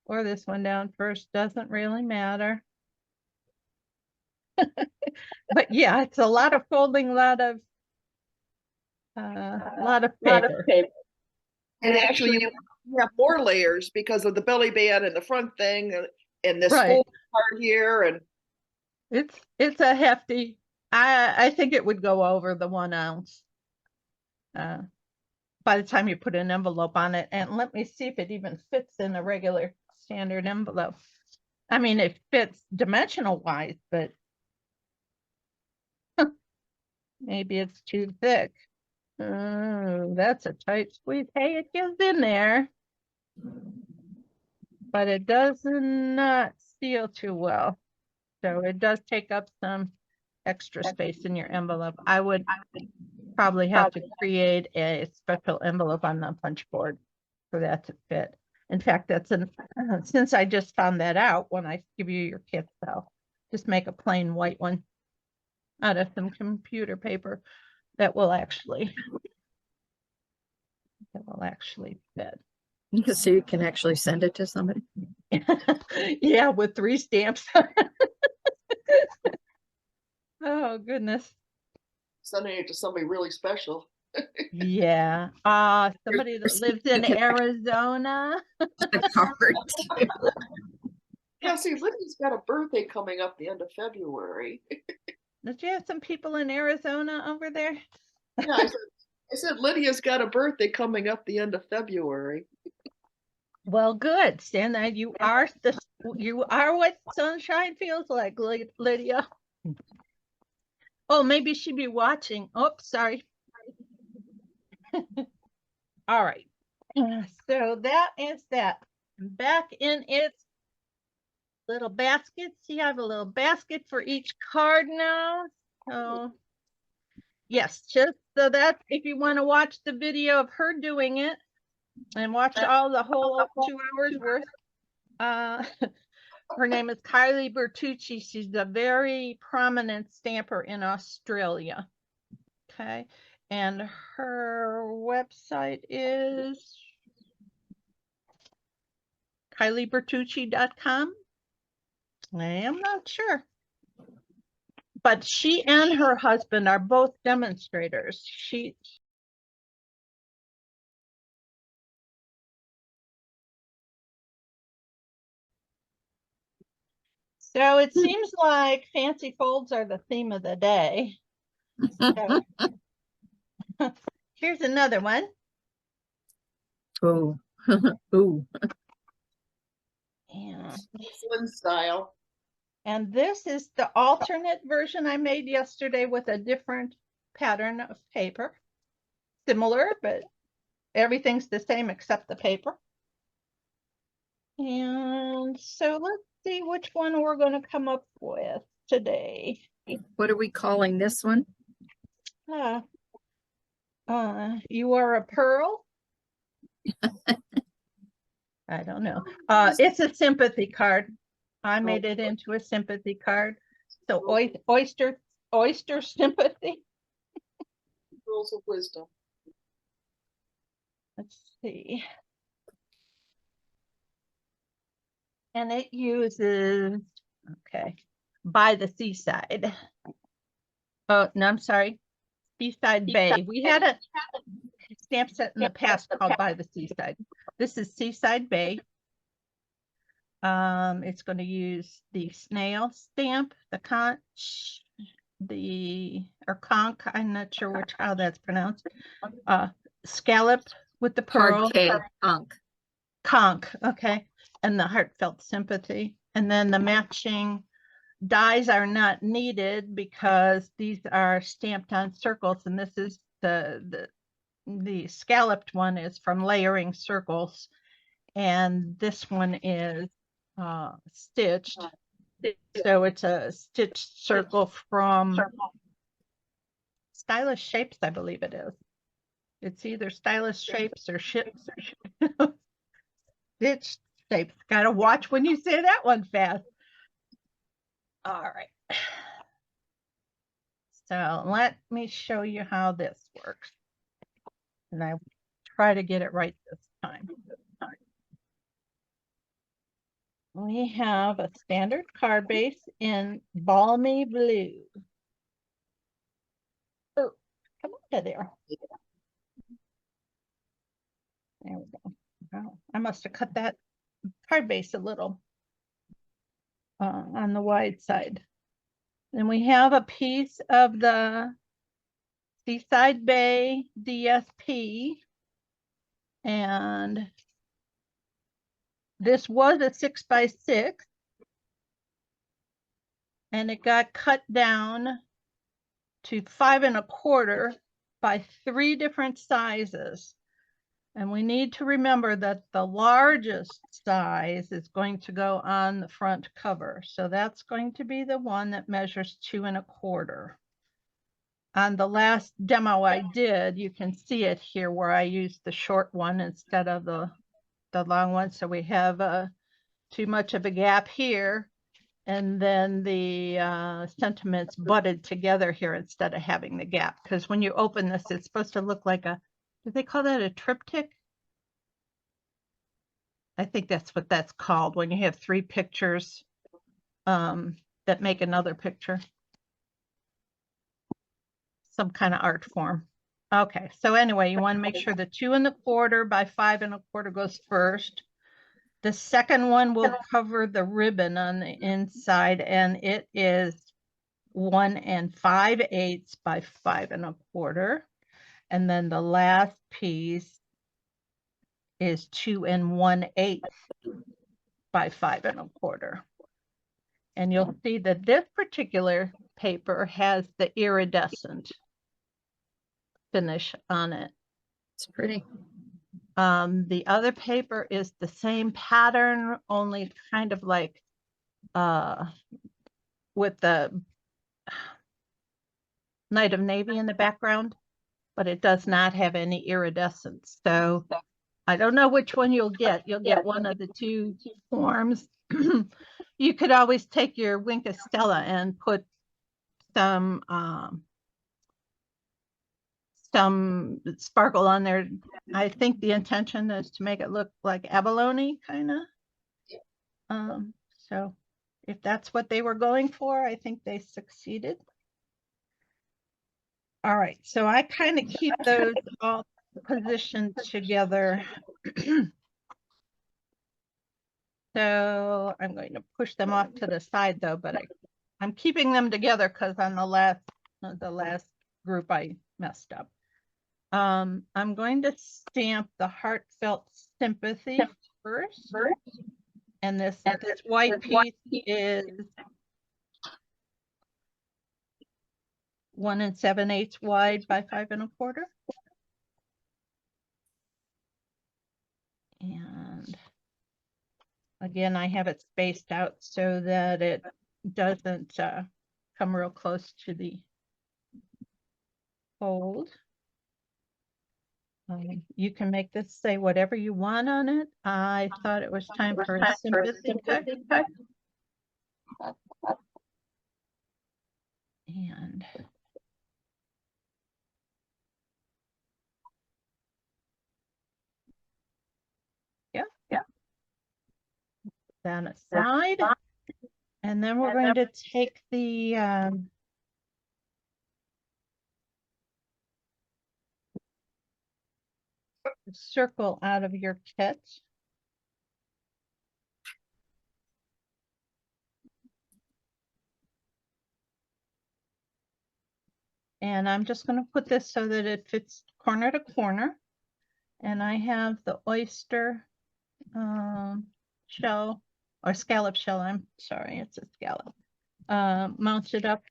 or this one down first. Doesn't really matter. But yeah, it's a lot of folding, a lot of paper. And actually, you have more layers because of the belly band and the front thing and this Right. fold part here. And It's a hefty. I think it would go over the 1 ounce. By the time you put an envelope on it, and let me see if it even fits in a regular standard envelope. I mean, it fits dimensional wise, but maybe it's too thick. Oh, that's a tight squeeze. Hey, it gets in there, but it does not seal too well. So it does take up some extra space in your envelope. I would probably have to create a special envelope on the punch board for that to fit. In fact, that's since I just found that out when I give you your kit, so just make a plain white one out of some computer paper that will actually fit. So you can actually send it to somebody. Yeah, with 3 stamps. Oh goodness. sending it to somebody really special. Yeah. Somebody that lives in Arizona. The card. Yeah, see, Lydia's got a birthday coming up the end of February. Did you have some people in Arizona over there? Yeah, I said Lydia's got a birthday coming up the end of February. Well, good, Stan. You are what sunshine feels like, Lydia. Oh, maybe she'd be watching. Oops, sorry. All right. So that is that. Back in its little basket. See, I have a little basket for each card now. So yes, just so that if you want to watch the video of her doing it and watch all the whole 2 hours worth, her name is Kylie Bertucci. She's a very prominent stamper in Australia. Okay. And her website is kyliebertucci.com. I am not sure. But she and her husband are both demonstrators. So it seems like fancy folds are the theme of the day. So, here's another one. Oh, ooh. Slim style. And this is the alternate version I made yesterday with a different pattern of paper. Similar, but everything's the same except the paper. And so let's see which one we're going to come up with today. What are we calling this one? You are a pearl. I don't know. It's a sympathy card. I made it into a sympathy card. So oyster sympathy. Rules of wisdom. Let's see. And it uses, okay, By the Seaside. Oh, no, I'm sorry. Seaside Bay. We had a stamp set in the past called By the Seaside. This is Seaside Bay. It's going to use the snail stamp, the conch, or conch, I'm not sure how that's pronounced. Scallop with the pearl. Conch, okay. And the heartfelt sympathy. And then the matching dies are not needed because these are stamped on circles, and this is the scalloped one is from layering circles, and this one is stitched. So it's a stitched circle from Stylish Shapes, I believe it is. It's either Stylish Shapes or Ships. Stitched Shapes. Gotta watch when you say that one fast. All right. So let me show you how this works. And I try to get it right this time. We have a standard card base in balmy blue. Oh, come on there. There we go. Wow, I must have cut that card base a little on the wide side. Then we have a piece of the Seaside Bay DSP, and this was a 6x6, and it got cut down to 5 1/4 by 3 different sizes. And we need to remember that the largest size is going to go on the front cover. So that's going to be the one that measures 2 1/4. On the last demo I did, you can see it here where I used the short one instead of the long one. So we have too much of a gap here. And then the sentiments butted together here instead of having the gap. Because when you open this, it's supposed to look like do they call that a triptych? I think that's what that's called when you have 3 pictures that make another picture. Some kind of art form. Okay, so anyway, you want to make sure the 2 1/4 by 5 1/4 goes first. The second one will cover the ribbon on the inside, and it is 1 5/8 by 5 1/4. And then the last piece is 2 1/8 by 5 1/4. And you'll see that this particular paper has the iridescent finish on it. It's pretty. The other paper is the same pattern, only kind of like with the Night of Navy in the background, but it does not have any iridescence. So I don't know which one you'll get. You'll get one of the two forms. You could always take your Wink Estella and put some sparkle on there. I think the intention is to make it look like abalone, kind of. So if that's what they were going for, I think they succeeded. All right, so I kind of keep those all positioned together. So I'm going to push them off to the side though, but I'm keeping them together because on the last group I messed up. I'm going to stamp the Heartfelt Sympathy first. And this white piece is 1 7/8 wide by 5 1/4. And again, I have it spaced out so that it doesn't come real close to the fold. You can make this say whatever you want on it. I thought it was time for a sympathy cut. And yeah. That aside. And then we're going to take the circle out of your kit. And I'm just going to put this so that it fits corner to corner. And I have the oyster shell or scallop shell. I'm sorry, it's a scallop. Mounted up.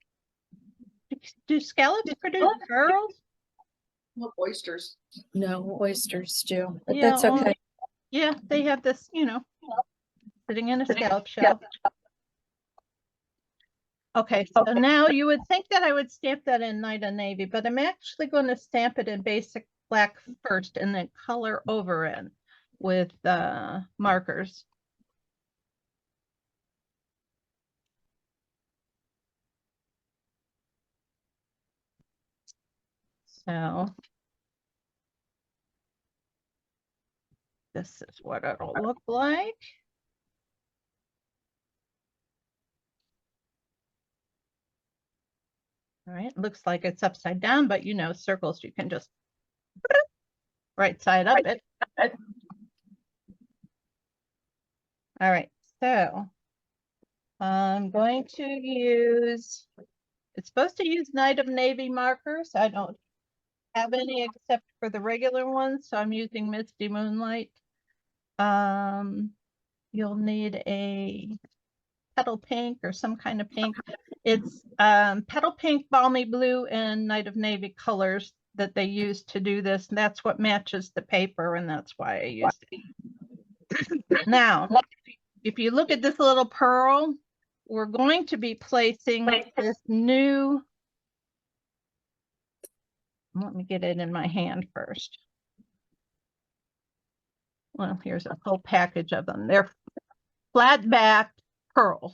Do scallops produce pearls? Well, oysters. No, oysters do, but Yeah, that's okay. Yeah, they have this, sitting in a scallop shell. Okay, so now you would think that I would stamp that in Night of Navy, but I'm actually going to stamp it in basic black first and then color over it with markers. So this is what it'll look like. All right, looks like it's upside down, but circles, you can just right side up it. All right, so I'm going to use, it's supposed to use Night of Navy markers. I don't have any except for the regular ones, so I'm using Misty Moonlight. You'll need a petal pink or some kind of pink. It's petal pink, balmy blue, and Night of Navy colors that they use to do this. And that's what matches the paper, and that's why I used it. Now, if you look at this little pearl, we're going to be placing this new, let me get it in my hand first. Well, here's a whole package of them. They're flat backed pearls,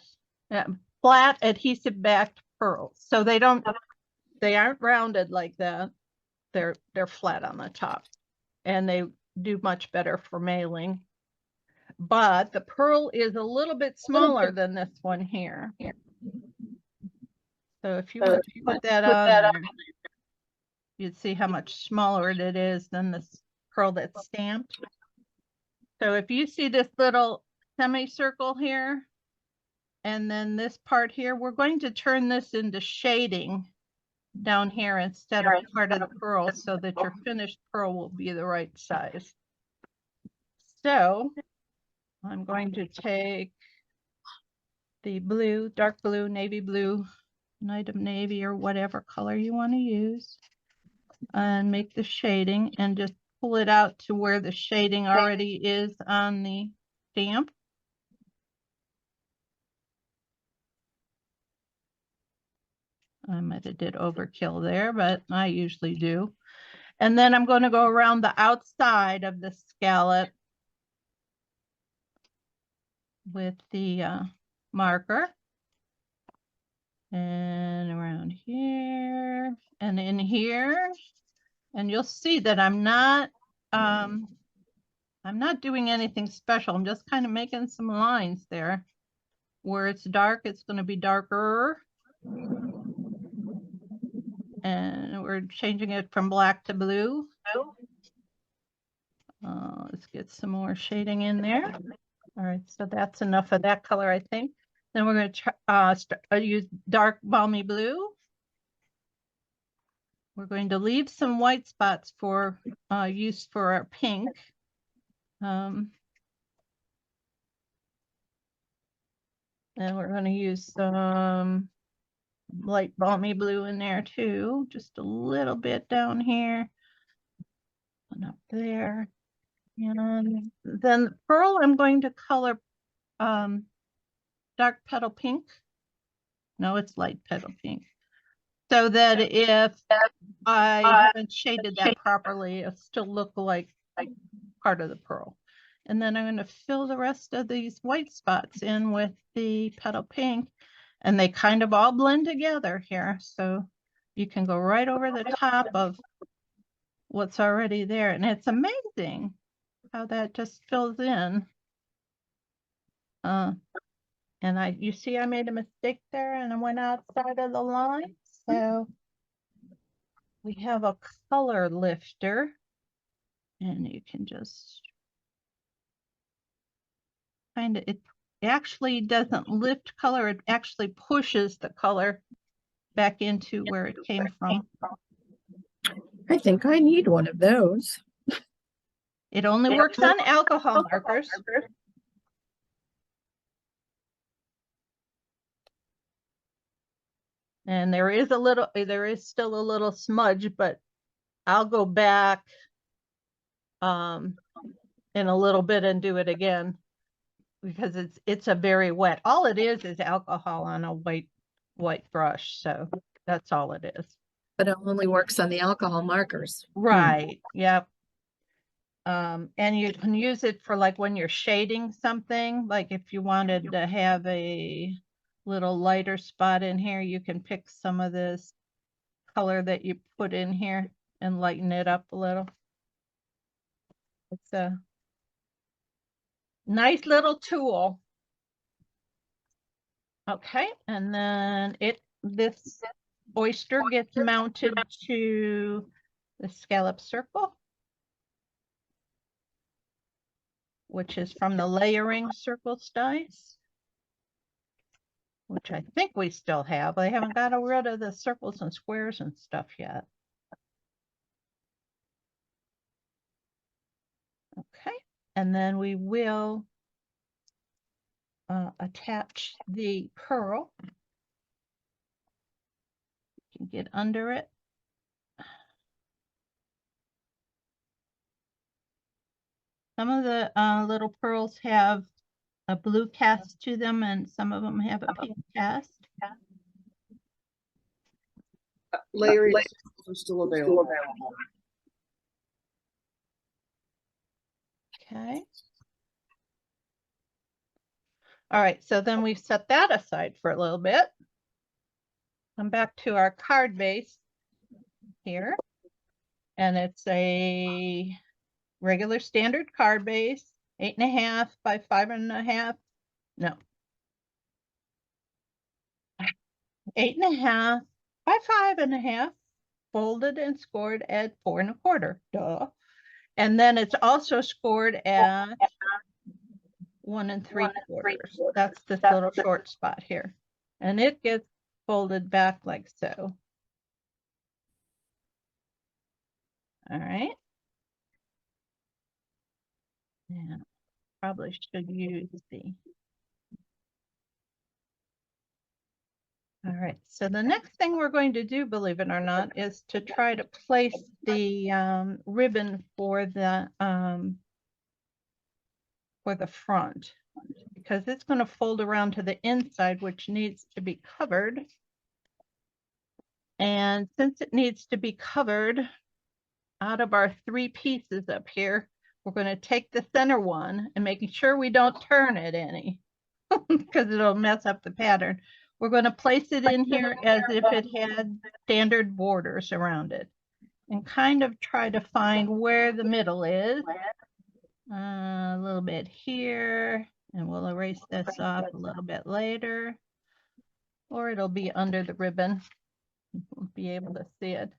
flat adhesive backed pearls. So they aren't rounded like that. They're flat on the top, and they do much better for mailing. But the pearl is a little bit smaller than this one here. So if you would put that on there, you'd see how much smaller it is than this pearl that's stamped. So if you see this little semicircle here, and then this part here, we're going to turn this into shading down here instead of part of the pearl so that your finished pearl will be the right size. So I'm going to take the blue, dark blue, navy blue, night of navy, or whatever color you want to use, and make the shading and just pull it out to where the shading already is on the stamp. I might have did overkill there, but I usually do. And then I'm going to go around the outside of the scallop with the marker. And around here and in here. And you'll see that I'm not doing anything special. I'm just kind of making some lines there. Where it's dark, it's going to be darker. And we're changing it from black to blue. Let's get some more shading in there. All right, so that's enough of that color, I think. Then we're going to use dark balmy blue. We're going to leave some white spots for use for our pink. And we're going to use some light balmy blue in there too, just a little bit down here and up there. And then the pearl, I'm going to color dark petal pink. No, it's light petal pink. So that if I haven't shaded that properly, it'll still look like part of the pearl. And then I'm going to fill the rest of these white spots in with the petal pink, and they kind of all blend together here. So you can go right over the top of what's already there. And it's amazing how that just fills in. And you see I made a mistake there and I went outside of the line. So we have a color lifter, and you can just kind of, it actually doesn't lift color, it actually pushes the color back into where it came from. I think I need one of those. It only works on alcohol markers. And there is still a little smudge, but I'll go back in a little bit and do it again because it's a very wet. All it is alcohol on a white brush. So that's all it is. But it only works on the alcohol markers. Right. Yep. And you can use it for like when you're shading something, like if you wanted to have a little lighter spot in here, you can pick some of this color that you put in here and lighten it up a little. It's a nice little tool. Okay, and then this oyster gets mounted to the scallop circle, which is from the layering circles dice, which I think we still have. I haven't got rid of the circles and squares and stuff yet. Okay, and then we will attach the pearl. You can get under it. Some of the little pearls have a blue cast to them, and some of them have a pink cast. Layers are still available. Okay. All right, so then we set that aside for a little bit. Come back to our card base here. And it's a regular standard card base, 8.5 by 5.5. No. 8.5 by 5.5, folded and scored at 4 1/4. Duh. And then it's also scored at 1 3/4. That's this little short spot here. And it gets folded back like so. All right. Yeah, probably should use the. All right, so the next thing we're going to do, believe it or not, is to try to place the ribbon for the front, because it's going to fold around to the inside, which needs to be covered. And since it needs to be covered, out of our 3 pieces up here, we're going to take the center one and making sure we don't turn it any, because it'll mess up the pattern. We're going to place it in here as if it had standard borders around it, and kind of try to find where the middle is. A little bit here, and we'll erase this off a little bit later, or it'll be under the ribbon. We'll be able to see it.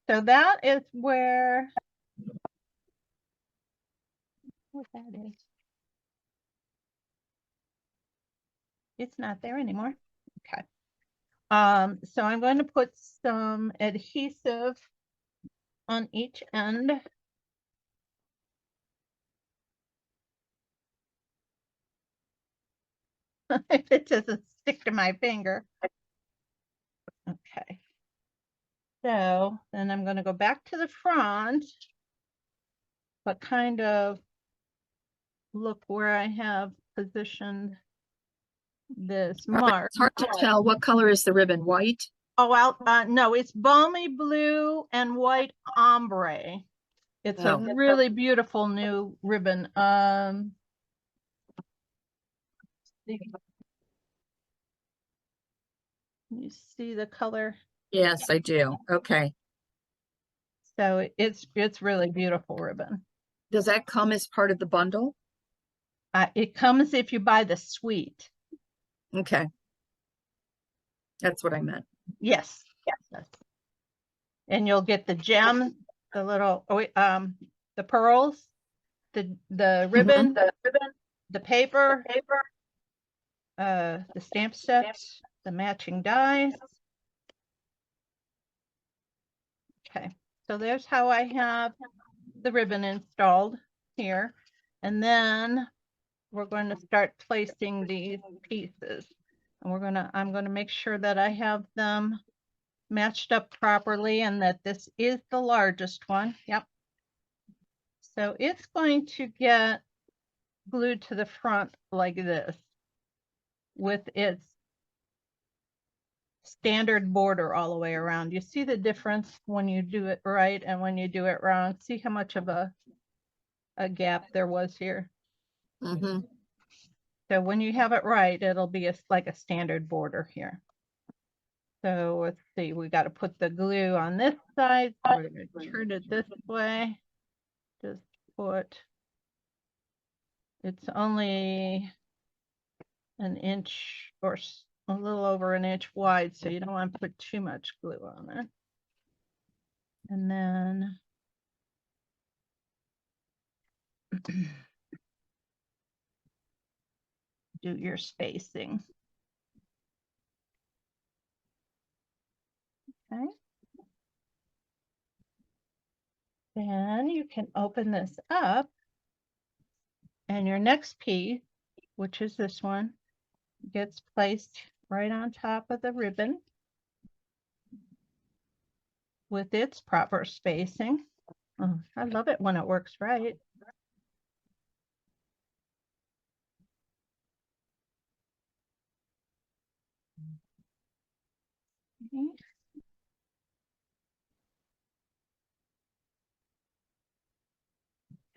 So that is where that is. It's not there anymore. Okay. So I'm going to put some adhesive on each end. If it doesn't stick to my finger. Okay. So then I'm going to go back to the front, but kind of look where I have positioned this mark. It's hard to tell. What color is the ribbon? White? Oh, well, no, it's balmy blue and white ombre. It's a really beautiful new ribbon. You see the color? Yes, I do. Okay. So it's really beautiful ribbon. Does that come as part of the bundle? It comes if you buy the suite. Okay. That's what I meant. Yes. Yes. And you'll get the gem, the little the pearls, the ribbon, the paper, the stamp sets, the matching dies. Okay, so there's how I have the ribbon installed here. And then we're going to start placing these pieces. And I'm gonna make sure that I have them matched up properly and that this is the largest one. Yep. So it's going to get glued to the front like this with its standard border all the way around. You see the difference when you do it right and when you do it wrong. See how much of a gap there was here. Mm-hmm. So when you have it right, it'll be like a standard border here. So let's see, we got to put the glue on this side. So we're going to turn it this way. Just put, it's only an inch or a little over an inch wide, so you don't want to put too much glue on it. And then do your spacing. Okay. Then you can open this up, and your next piece, which is this one, gets placed right on top of the ribbon with its proper spacing. Oh, I love it when it works right. Okay.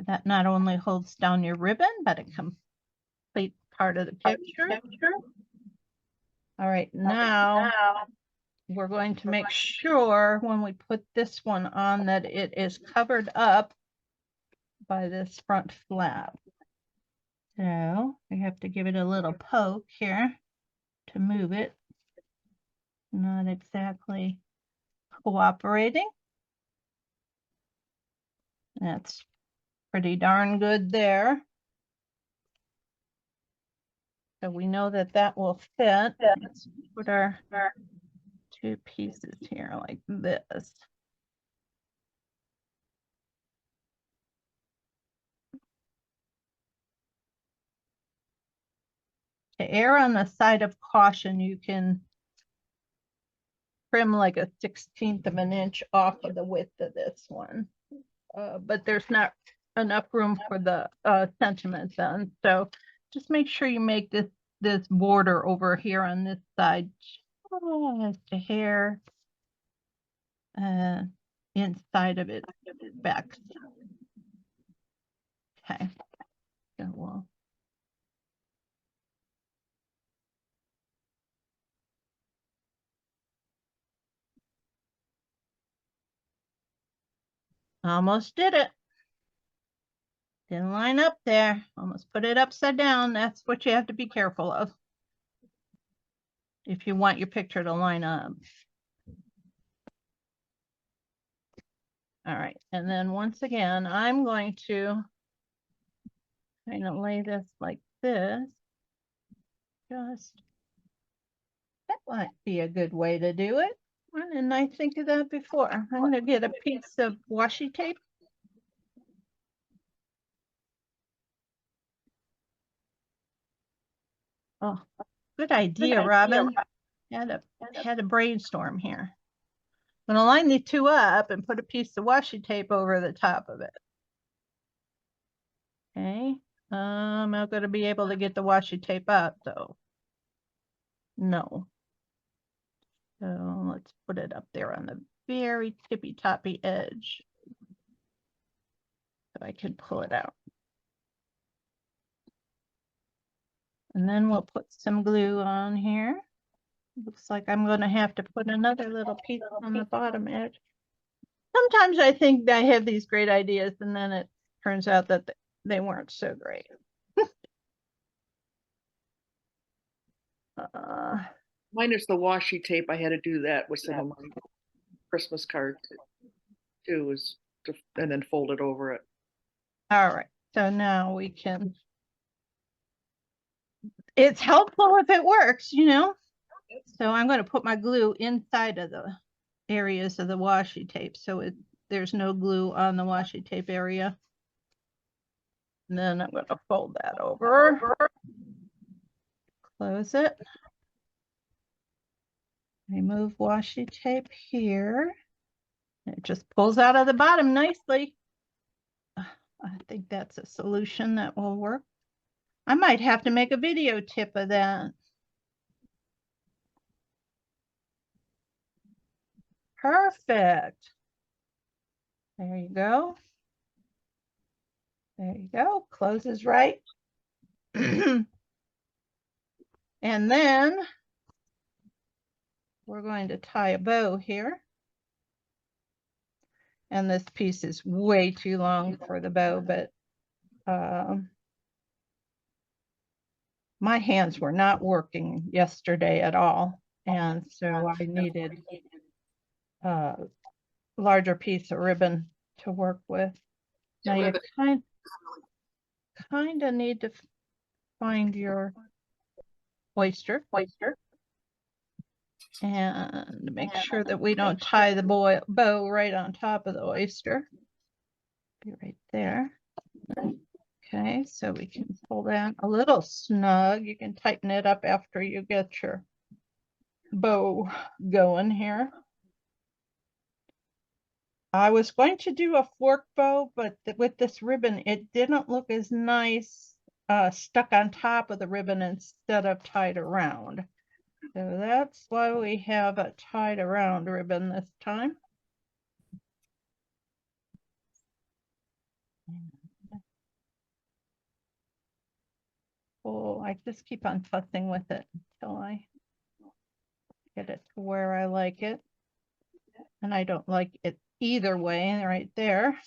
That not only holds down your ribbon, but a complete part of the picture. All right, now we're going to make sure when we put this one on that it is covered up by this front flap. So we have to give it a little poke here to move it. Not exactly cooperating. That's pretty darn good there. So we know that that will fit. Let's put our 2 pieces here like this. to err on the side of caution, you can trim like a 1/16 of an inch off of the width of this one. But there's not enough room for the sentiment then. So just make sure you make this border over here on this side just a hair inside of it back. Okay. So we'll almost did it. Didn't line up there. Almost put it upside down. That's what you have to be careful of if you want your picture to line up. All right. And then once again, I'm going to kind of lay this like this. Just that might be a good way to do it. Why didn't I think of that before? I'm going to get a piece of washi tape. Oh, good idea, Robin. Had a brainstorm here. I'm going to line the two up and put a piece of washi tape over the top of it. Okay. I'm not going to be able to get the washi tape out though. No. So let's put it up there on the very tippy toppy edge. So I can pull it out. And then we'll put some glue on here. Looks like I'm going to have to put another little piece on the bottom edge. Sometimes I think I have these great ideas and then it turns out that they weren't so great. Minus the washi tape, I had to do that with some of my Christmas cards too, and then fold it over it. All right, so now we can. It's helpful if it works, you know. So I'm going to put my glue inside of the areas of the washi tape, so there's no glue on the washi tape area. And then I'm going to fold that over. Close it. Remove washi tape here. It just pulls out of the bottom nicely. I think that's a solution that will work. I might have to make a video tip of that. Perfect. There you go. There you go. Closes right. And then we're going to tie a bow here. And this piece is way too long for the bow, but my hands were not working yesterday at all. And so I needed a larger piece of ribbon to work with. Now you kind of need to find your oyster. And make sure that we don't tie the bow right on top of the oyster. Be right there. Okay, so we can pull that a little snug. You can tighten it up after you get your bow going here. I was going to do a fork bow, but with this ribbon, it didn't look as nice stuck on top of the ribbon instead of tied around. So that's why we have a tied around ribbon this time. Oh, I just keep on fussing with it until I get it to where I like it. And I don't like it either way right there.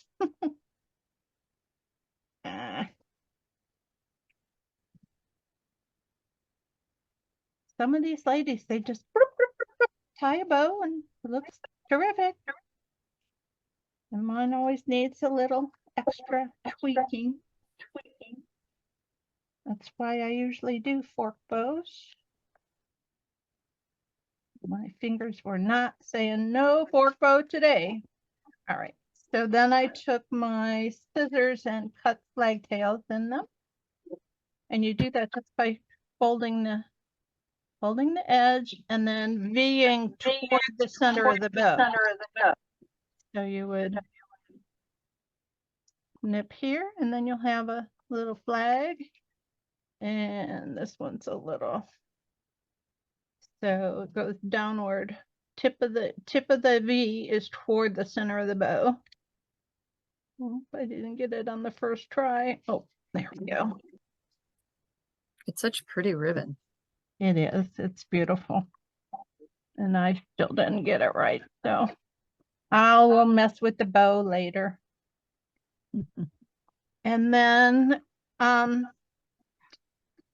Some of these ladies, they just tie a bow and it looks terrific. And mine always needs a little extra tweaking. That's why I usually do fork bows. My fingers were not saying no fork bow today. All right, so then I took my scissors and cut flag tails in them. And you do that just by folding the edge and then V-ing toward the center of the bow. So you would nip here, and then you'll have a little flag. And this one's a little, so it goes downward. Tip of the V is toward the center of the bow. Oh, I didn't get it on the first try. Oh, there we go. It's such a pretty ribbon. It is. It's beautiful. And I still didn't get it right. So I'll mess with the bow later. And then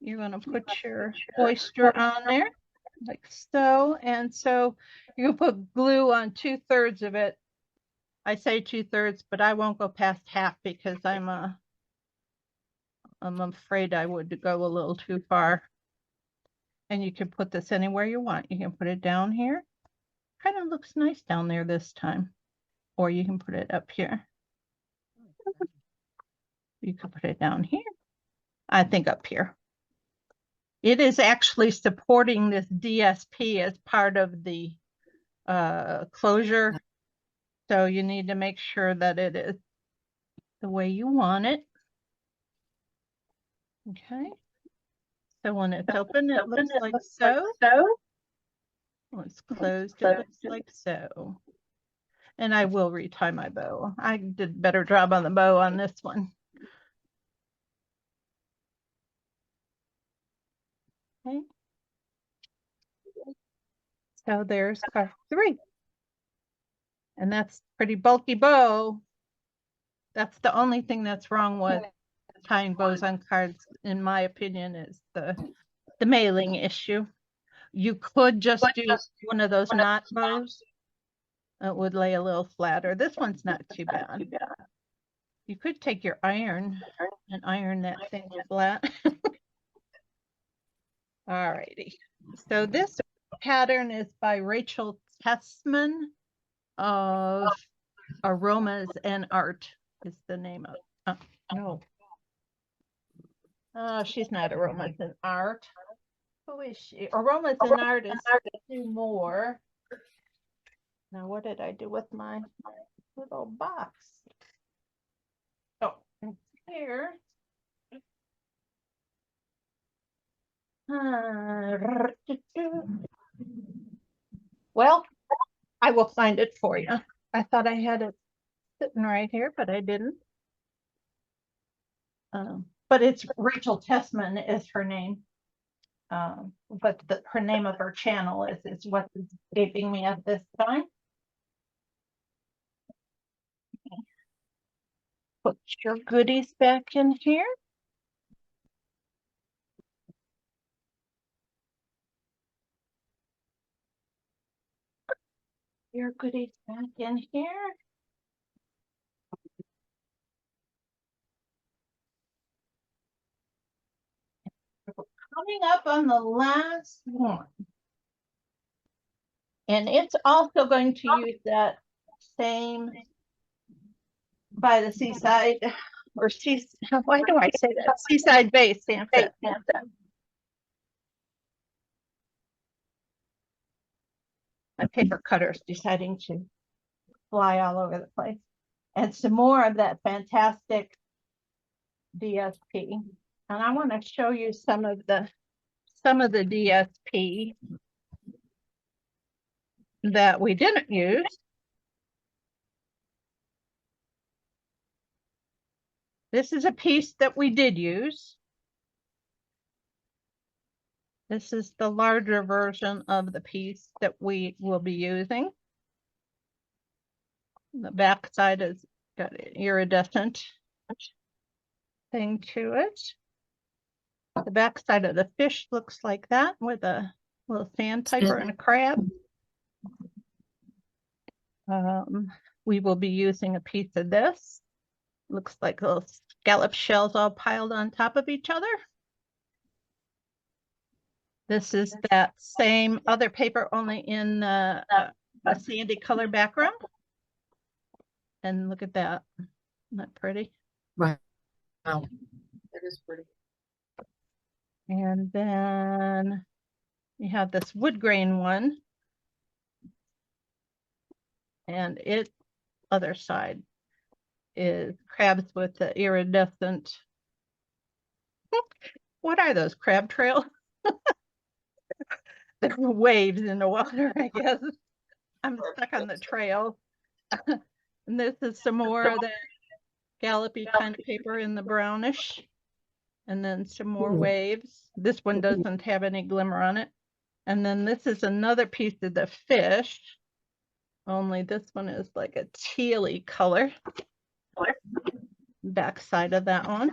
you're going to put your oyster on there like so. And so you can put glue on 2/3 of it. I say 2/3, but I won't go past half because I'm afraid I would go a little too far. And you can put this anywhere you want. You can put it down here. Kind of looks nice down there this time. Or you can put it up here. You can put it down here. I think up here. It is actually supporting this DSP as part of the closure. So you need to make sure that it is the way you want it. Okay. So when it's open, it looks like so. When it's closed, it looks like so. And I will retie my bow. I did a better job on the bow on this one. Okay. So there's card 3. And that's pretty bulky bow. That's the only thing that's wrong with tying bows on cards, in my opinion, is the mailing issue. You could just do one of those knot bows. It would lay a little flatter. This one's not too bad. You could take your iron and iron that thing flat. All righty. So this pattern is by Rachel Tessman of Aromas and Art is the name of no. She's not Aromas and Art. Who is she? Aromas and Art is do more. Now what did I do with my little box? Oh, it's here. Well, I will find it for you. I thought I had it sitting right here, but I didn't. But it's Rachel Tessman is her name. But her name of her channel is what is escaping me at this time. Put your goodies back in here. Your goodies back in here. Coming up on the last one. And it's also going to use that same by the seaside or why do I say that? Seaside Bay stamp set. My paper cutter's deciding to fly all over the place. And some more of that fantastic DSP. And I want to show you some of the DSP that we didn't use. This is a piece that we did use. This is the larger version of the piece that we will be using. The back side has got an iridescent thing to it. The back side of the fish looks like that with a little sandpiper and a crab. We will be using a piece of this. Looks like little scallop shells all piled on top of each other. This is that same other paper, only in a sandy color background. And look at that. Isn't that pretty? Right. Wow. That is pretty. And then you have this wood grain one. And its other side is crabs with the iridescent. What are those, crab trails? They're waves in the water, I guess. I'm stuck on the trail. And this is some more of that gallopy kind of paper in the brownish. And then some more waves. This one doesn't have any glimmer on it. And then this is another piece of the fish. Only this one is like a tealy color. Back side of that one.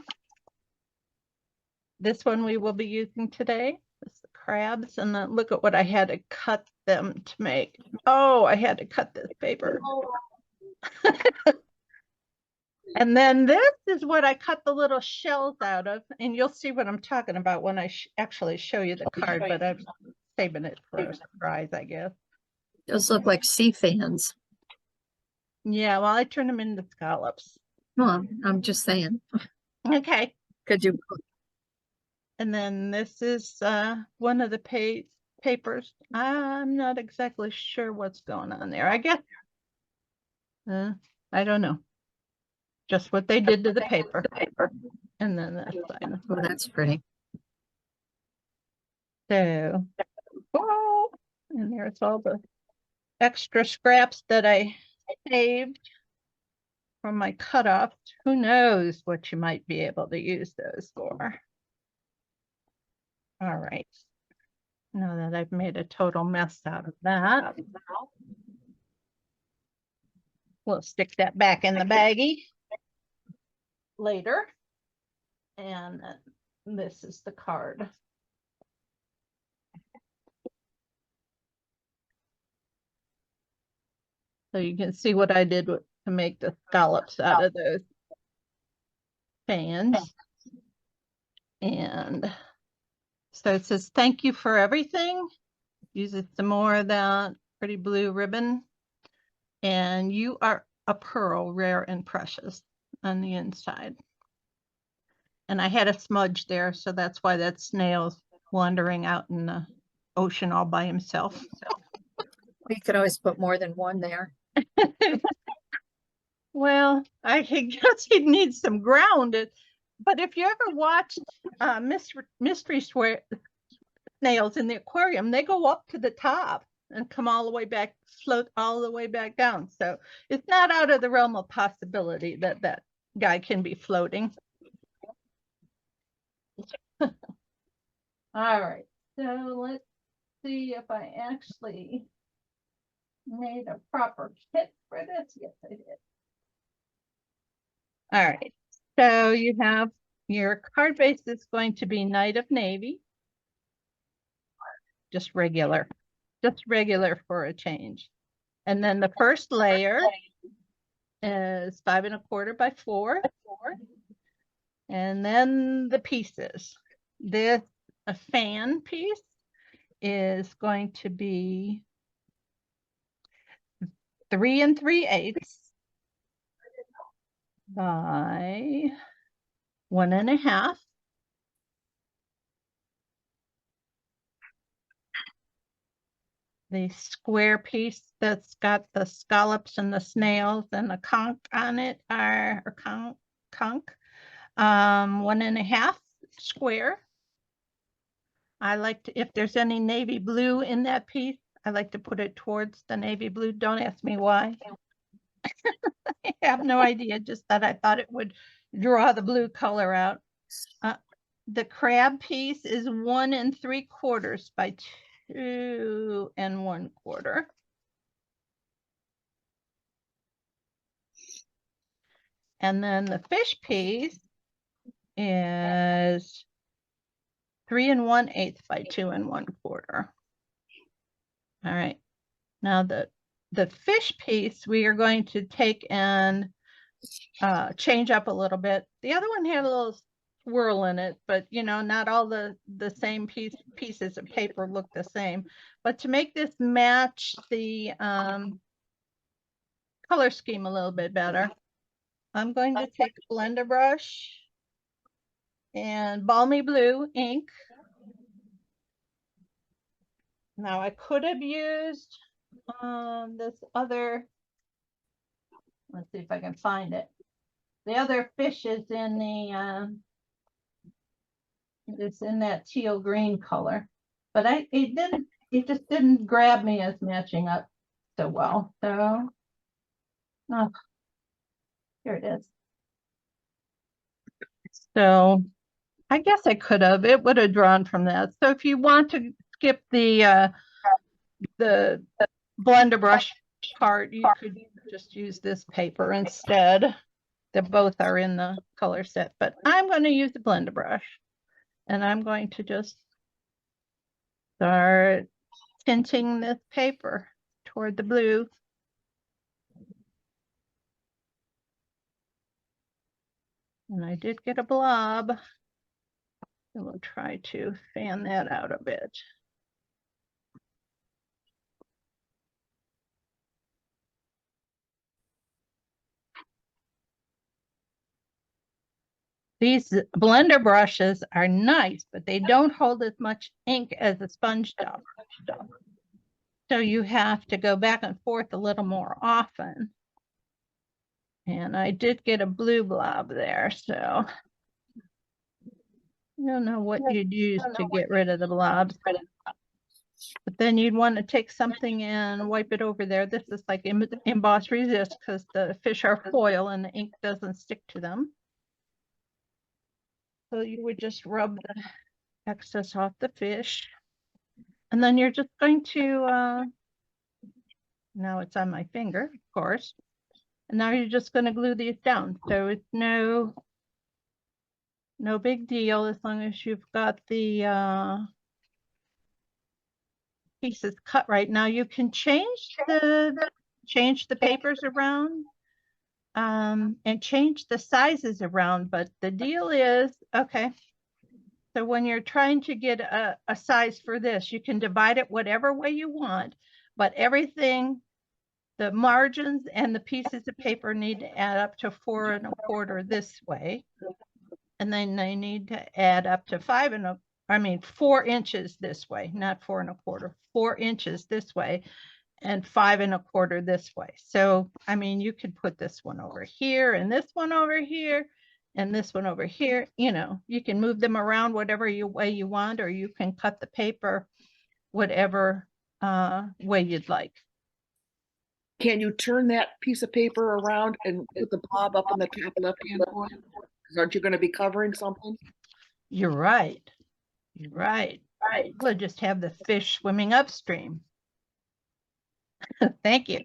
This one we will be using today. This is the crabs. And then look at what I had to cut them to make. Oh, I had to cut this paper. And then this is what I cut the little shells out of. And you'll see what I'm talking about when I actually show you the card, but I'm saving it for a surprise, I guess. Those look like sea fans. Yeah, well, I turn them into scallops. Well, I'm just saying. Okay. Could you? And then this is one of the papers. I'm not exactly sure what's going on there. I guess. I don't know. Just what they did to the paper. And then that's fine. Oh, that's pretty. So, oh, and there's all the extra scraps that I saved from my cutoff. Who knows what you might be able to use those for. All right. Now that I've made a total mess out of that, we'll stick that back in the baggie later. And this is the card. So you can see what I did to make the scallops out of those fans. And so it says, thank you for everything. Uses some more of that pretty blue ribbon. And you are a pearl, rare and precious on the inside. And I had a smudge there, so that's why that snail's wandering out in the ocean all by himself. We could always put more than one there. Well, I guess he'd need some ground. But if you ever watched mystery snails in the aquarium, they go up to the top and come all the way back, float all the way back down. So it's not out of the realm of possibility that that guy can be floating. All right, so let's see if I actually made a proper kit for this. Yes, I did. All right, so you have your card base is going to be Knight of Navy. Just regular for a change. And then the first layer is 5 1/4 by 4. And then the pieces. This a fan piece is going to be 3 3/8 by 1 1/2. The square piece that's got the scallops and the snails and the conch on it are conch 1 1/2 square. I like to, if there's any navy blue in that piece, I like to put it towards the navy blue. Don't ask me why. I have no idea, just that I thought it would draw the blue color out. The crab piece is 1 3/4 by 2 1/4. And then the fish piece is 3 1/8 by 2 1/4. All right. Now the fish piece we are going to take and change up a little bit. The other one had a little swirl in it, but you know, not all the same pieces of paper look the same. But to make this match the color scheme a little bit better, I'm going to take a blender brush and balmy blue ink Now I could have used this other, let's see if I can find it. The other fish is in the it's in that teal green color, but it just didn't grab me as matching up so well. So oh, here it is. So I guess I could have, it would have drawn from that. So if you want to skip the blender brush part, you could just use this paper instead. They both are in the color set, but I'm going to use the blender brush and I'm going to just start tinting this paper toward the blue. And I did get a blob. And we'll try to fan that out a bit. These blender brushes are nice, but they don't hold as much ink as a sponge does. So you have to go back and forth a little more often. And I did get a blue blob there, so I don't know what you'd use to get rid of the blobs. But then you'd want to take something and wipe it over there. This is like emboss resist because the fish are foil and the ink doesn't stick to them. So you would just rub the excess off the fish. And then you're just going to, now it's on my finger, of course. And now you're just going to glue these down. So it's no big deal as long as you've got the pieces cut right. Now you can change the papers around and change the sizes around, but the deal is, okay, so when you're trying to get a size for this, you can divide it whatever way you want, but everything, the margins and the pieces of paper need to add up to 4 1/4 this way, and then they need to add up to 4 inches this way, not 4 1/4, 4 inches this way, and 5 1/4 this way. So, I mean, you could put this one over here and this one over here and this one over here. You know, you can move them around whatever way you want, or you can cut the paper whatever way you'd like. Can you turn that piece of paper around and put the blob up in the top left-hand corner? Aren't you going to be covering something? You're right. You're right. We'll just have the fish swimming upstream. Thank you.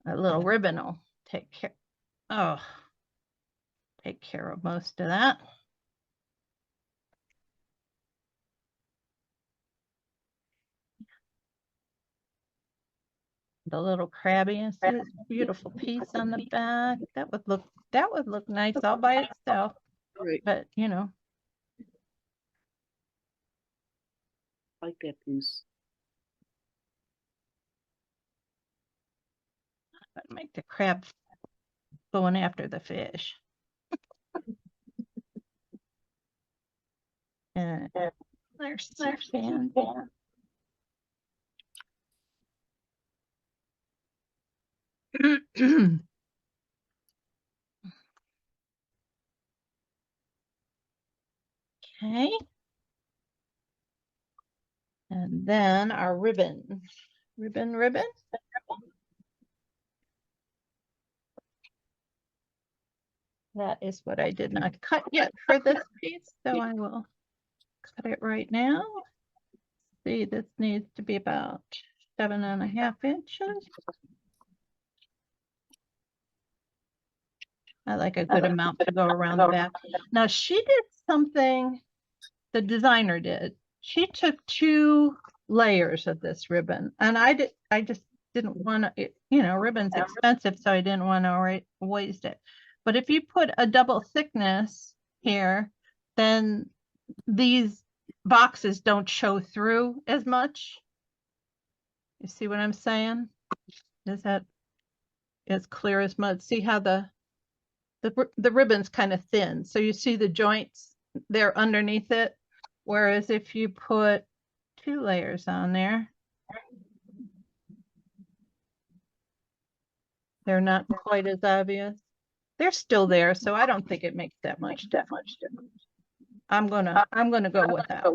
A little ribbon will take care of most of that. The little crabby, and see this beautiful piece on the back. That would look nice all by itself. Right. But you know, I like that piece. I'd make the crab going after the fish. And there's sand. Okay. And then our ribbon. Ribbon. That is what I did not cut yet for this piece, so I will cut it right now. See, this needs to be about 7 1/2 inches. I like a good amount to go around the back. Now she did something, the designer did. She took 2 layers of this ribbon, and I just didn't want to, you know, ribbon's expensive, so I didn't want to waste it. But if you put a double thickness here, then these boxes don't show through as much. You see what I'm saying? Is that as clear as mud? See how the ribbon's kind of thin, so you see the joints there underneath it. Whereas if you put 2 layers on there, they're not quite as obvious. They're still there, so I don't think it makes that much difference. I'm gonna go with that.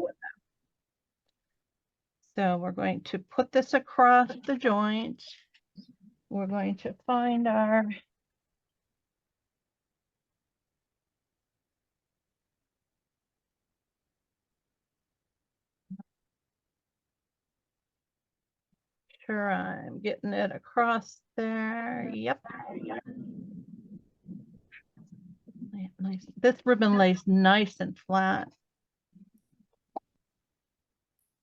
So we're going to put this across the joint. We're going to find our sure I'm getting it across there. Yep. Nice. This ribbon lays nice and flat.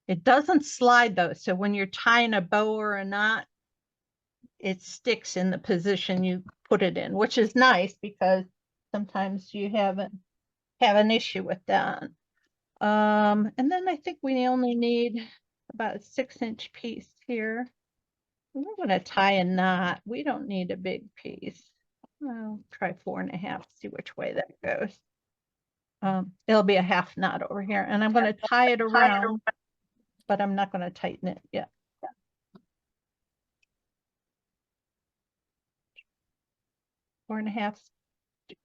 It doesn't slide though, so when you're tying a bow or a knot, it sticks in the position you put it in, which is nice because sometimes you have an issue with that. And then I think we only need about a 6-inch piece here. We're going to tie a knot. We don't need a big piece. I'll try 4.5, see which way that goes. It'll be a half knot over here, and I'm going to tie it around, but I'm not going to tighten it yet. 4.5,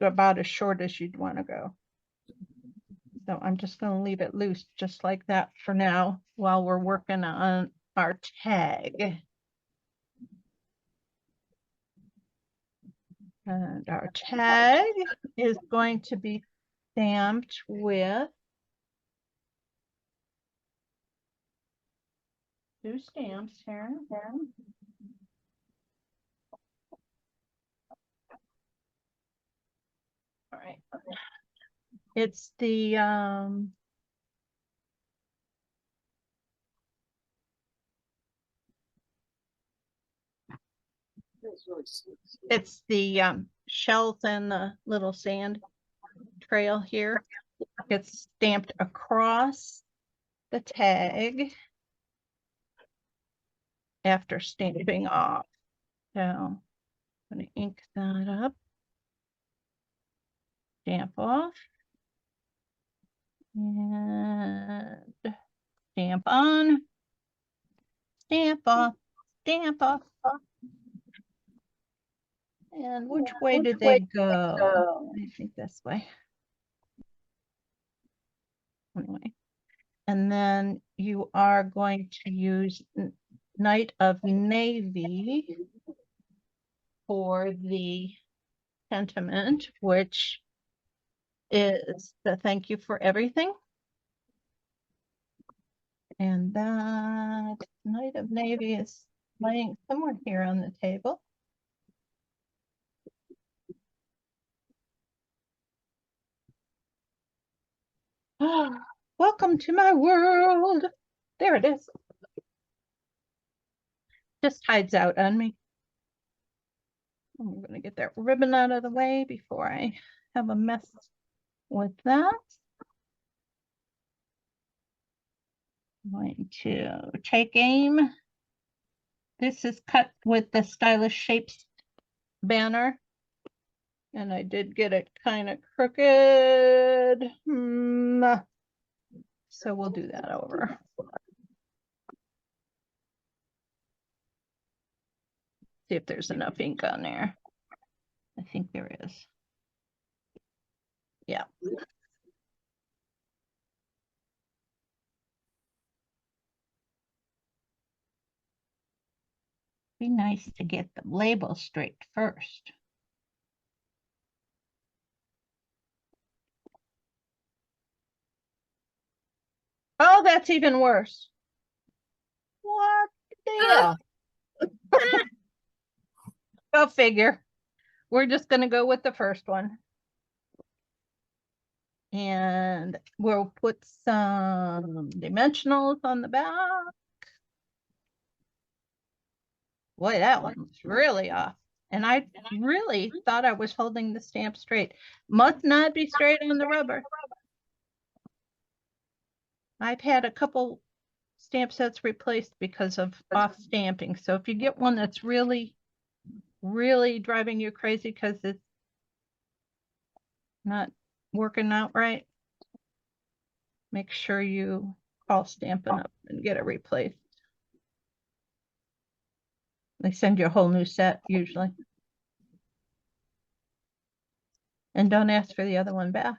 about as short as you'd want to go. So I'm just going to leave it loose just like that for now while we're working on our tag. And our tag is going to be stamped with 2 stamps here. All right. It's the it's the shells and the little sand trail here. It's stamped across the tag after stamping off. So I'm going to ink that up. Stamp off. And stamp on. Stamp off. Stamp off. And which way did they go? I think this way. Anyway. And then you are going to use Night of Navy for the sentiment, which is the thank you for everything. And that Night of Navy is laying somewhere here on the table. Welcome to my world. There it is. Just hides out on me. I'm going to get that ribbon out of the way before I have a mess with that. I'm going to take aim. This is cut with the Stylish Shapes banner. And I did get it kind of crooked. So we'll do that over. See if there's enough ink on there. I think there is. Yeah. Be nice to get the label straight first. Oh, that's even worse. What the deal? Go figure. We're just going to go with the first one. And we'll put some dimensionals on the back. Boy, that one's really off. And I really thought I was holding the stamp straight. Must not be straight on the rubber. I've had a couple stamp sets replaced because of off stamping. So if you get one that's really, really driving you crazy because it's not working out right, make sure you call Stampin' Up and get it replaced. They send you a whole new set usually. And don't ask for the other one back.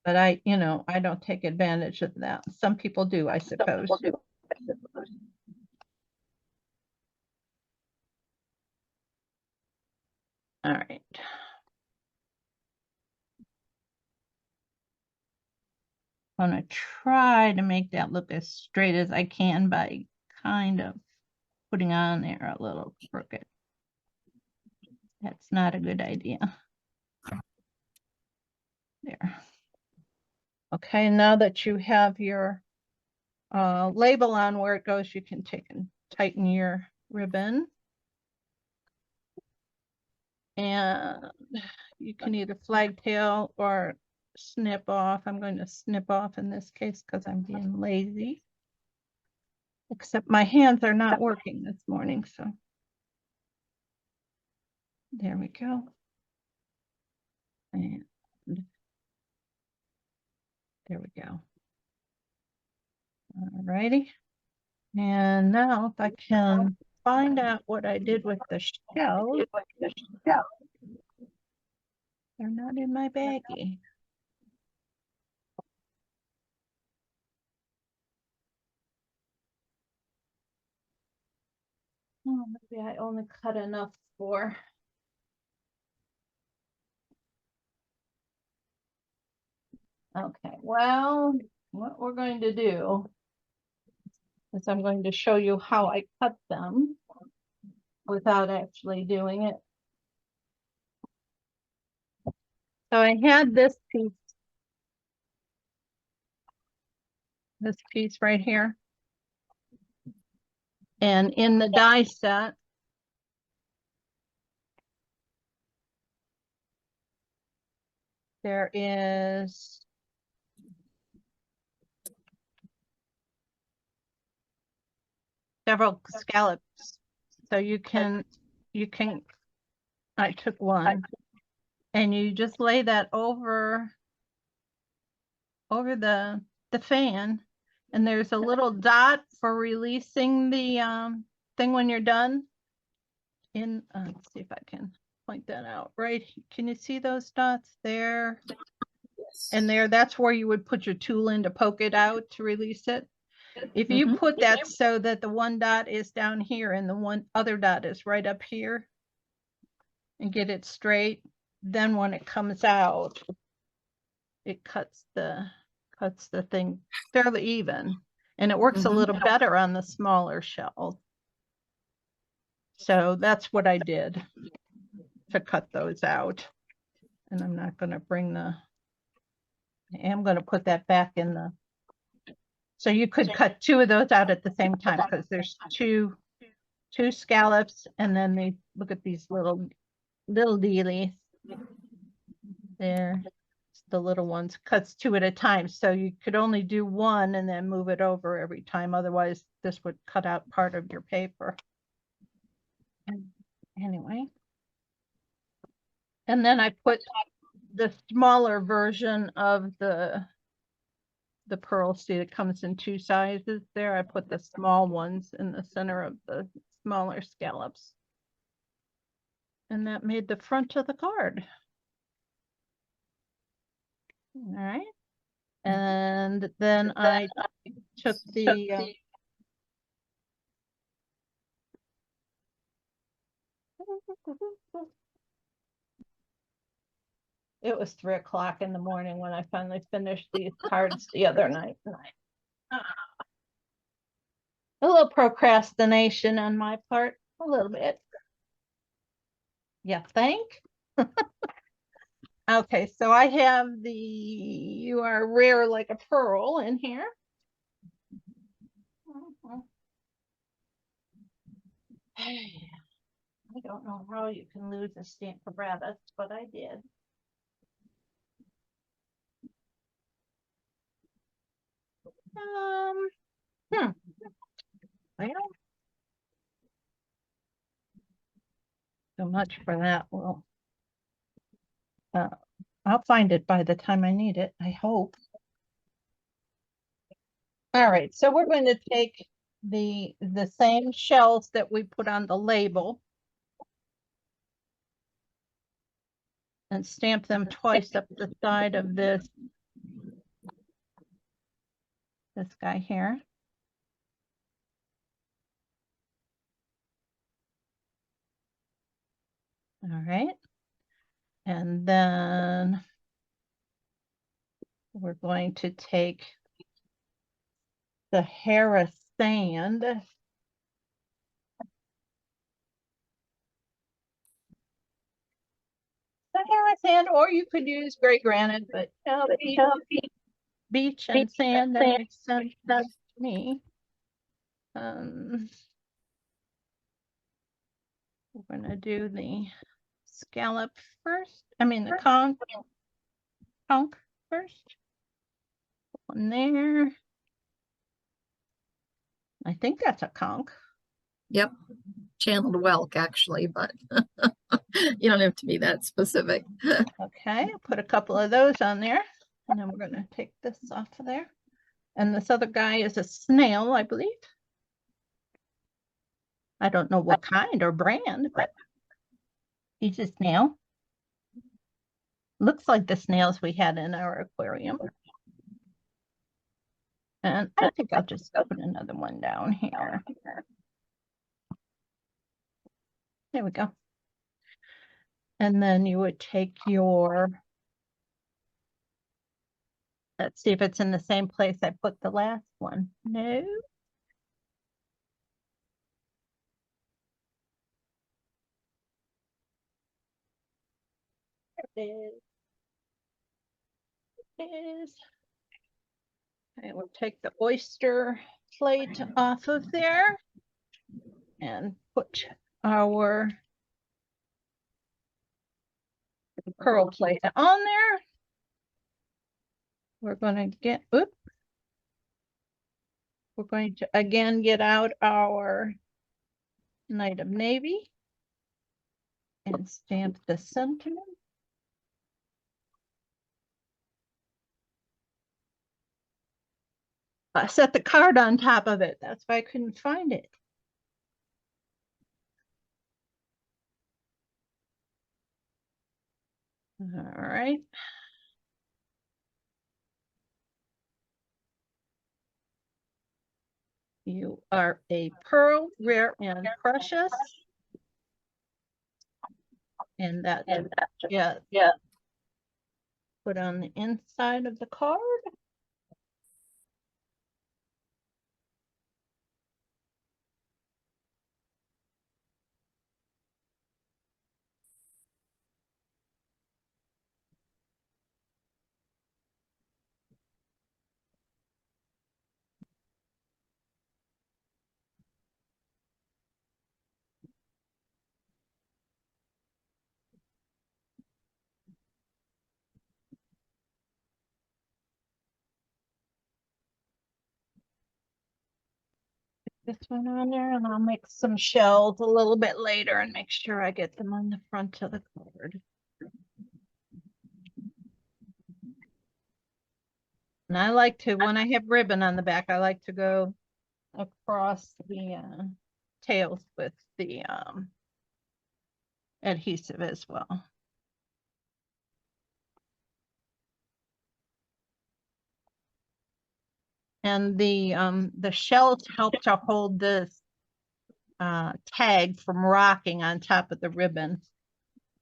But I don't take advantage of that. Some people do, I suppose. All right. I'm gonna try to make that look as straight as I can by kind of putting on there a little crooked. That's not a good idea. There. Okay, now that you have your label on where it goes, you can take and tighten your ribbon. And you can either flagtail or snip off. I'm going to snip off in this case because I'm being lazy. Except my hands are not working this morning, so there we go. And there we go. All righty. And now if I can find out what I did with the shells. They're not in my baggie. Oh, maybe I only cut enough for. Okay, well, what we're going to do is I'm going to show you how I cut them without actually doing it. So I had this piece right here. And in the die set, there is several scallops. So you can, I took one and you just lay that over the fan, and there's a little dot for releasing the thing when you're done. Let's see if I can point that out. Right, can you see those dots there? Yes. And there, that's where you would put your tool in to poke it out to release it. If you put that so that the one dot is down here and the one other dot is right up here, and get it straight, then when it comes out, it cuts the thing fairly even, and it works a little better on the smaller shells. So that's what I did to cut those out. And I'm not going to bring I am going to put that back in the, so you could cut two of those out at the same time because there's two scallops, and then they look at these little dealies there. The little ones, cuts two at a time, so you could only do one and then move it over every time, otherwise this would cut out part of your paper. Anyway, and then I put the smaller version of the pearl. See, it comes in two sizes there. I put the small ones in the center of the smaller scallops, and that made the front of the card. All right, and then I took the it was 3 o'clock in the morning when I finally finished these cards the other night. A little procrastination on my part, a little bit. Yeah, think. Okay, so I have the "You Are Rare Like a Pearl" in here. I don't know how you can lose a stamp for rabbits, but I did. Well, so much for that. Well, I'll find it by the time I need it, I hope. All right, so we're going to take the same shells that we put on the label and stamp them twice up the side of this guy here. All right. And then we're going to take the Harris sand. The Harris sand, or you could use gray granite, but beach and sand, that makes sense to me. We're gonna do the scallop first. I mean the conch first. One there. I think that's a conch. Yep. Channeled whelk, actually, but you don't have to be that specific. Okay, put a couple of those on there, and then we're gonna take this off of there. And this other guy is a snail, I believe. I don't know what kind or brand, but he's a snail. Looks like the snails we had in our aquarium. And I think I'll just put another one down here. There we go. And then you would take your, let's see if it's in the same place I put the last one. No. There it is. It is. And we'll take the oyster plate off of there and put our pearl plate on there. We're going to get, oops. We're going to again get out our Knight of Navy and stamp the sentiment. I set the card on top of it. That's why I couldn't find it. All right. You are a pearl, rare and precious. And that, yeah. Put on the inside of the card. This one on there, and I'll make some shells a little bit later and make sure I get them on the front of the card. And I like to, when I have ribbon on the back, I like to go across the tails with the adhesive as well. And the shells help to hold this tag from rocking on top of the ribbon.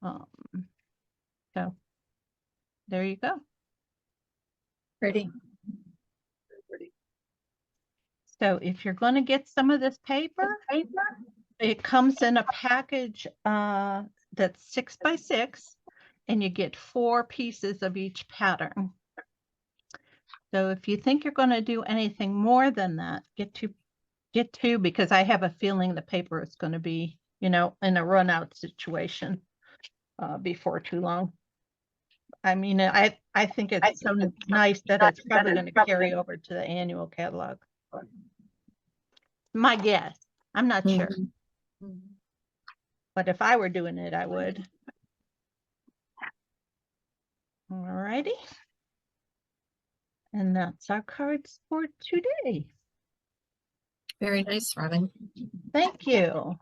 So there you go. Pretty. So if you're going to get some of this paper, it comes in a package that's 6 by 6, and you get 4 pieces of each pattern. So if you think you're going to do anything more than that, get two, because I have a feeling the paper is going to be, you know, in a run out situation before too long. I mean, I think it's so nice that it's probably going to carry over to the annual catalog. My guess. I'm not sure. But if I were doing it, I would. Alrighty. And that's our cards for today. Very nice, Robin. Thank you.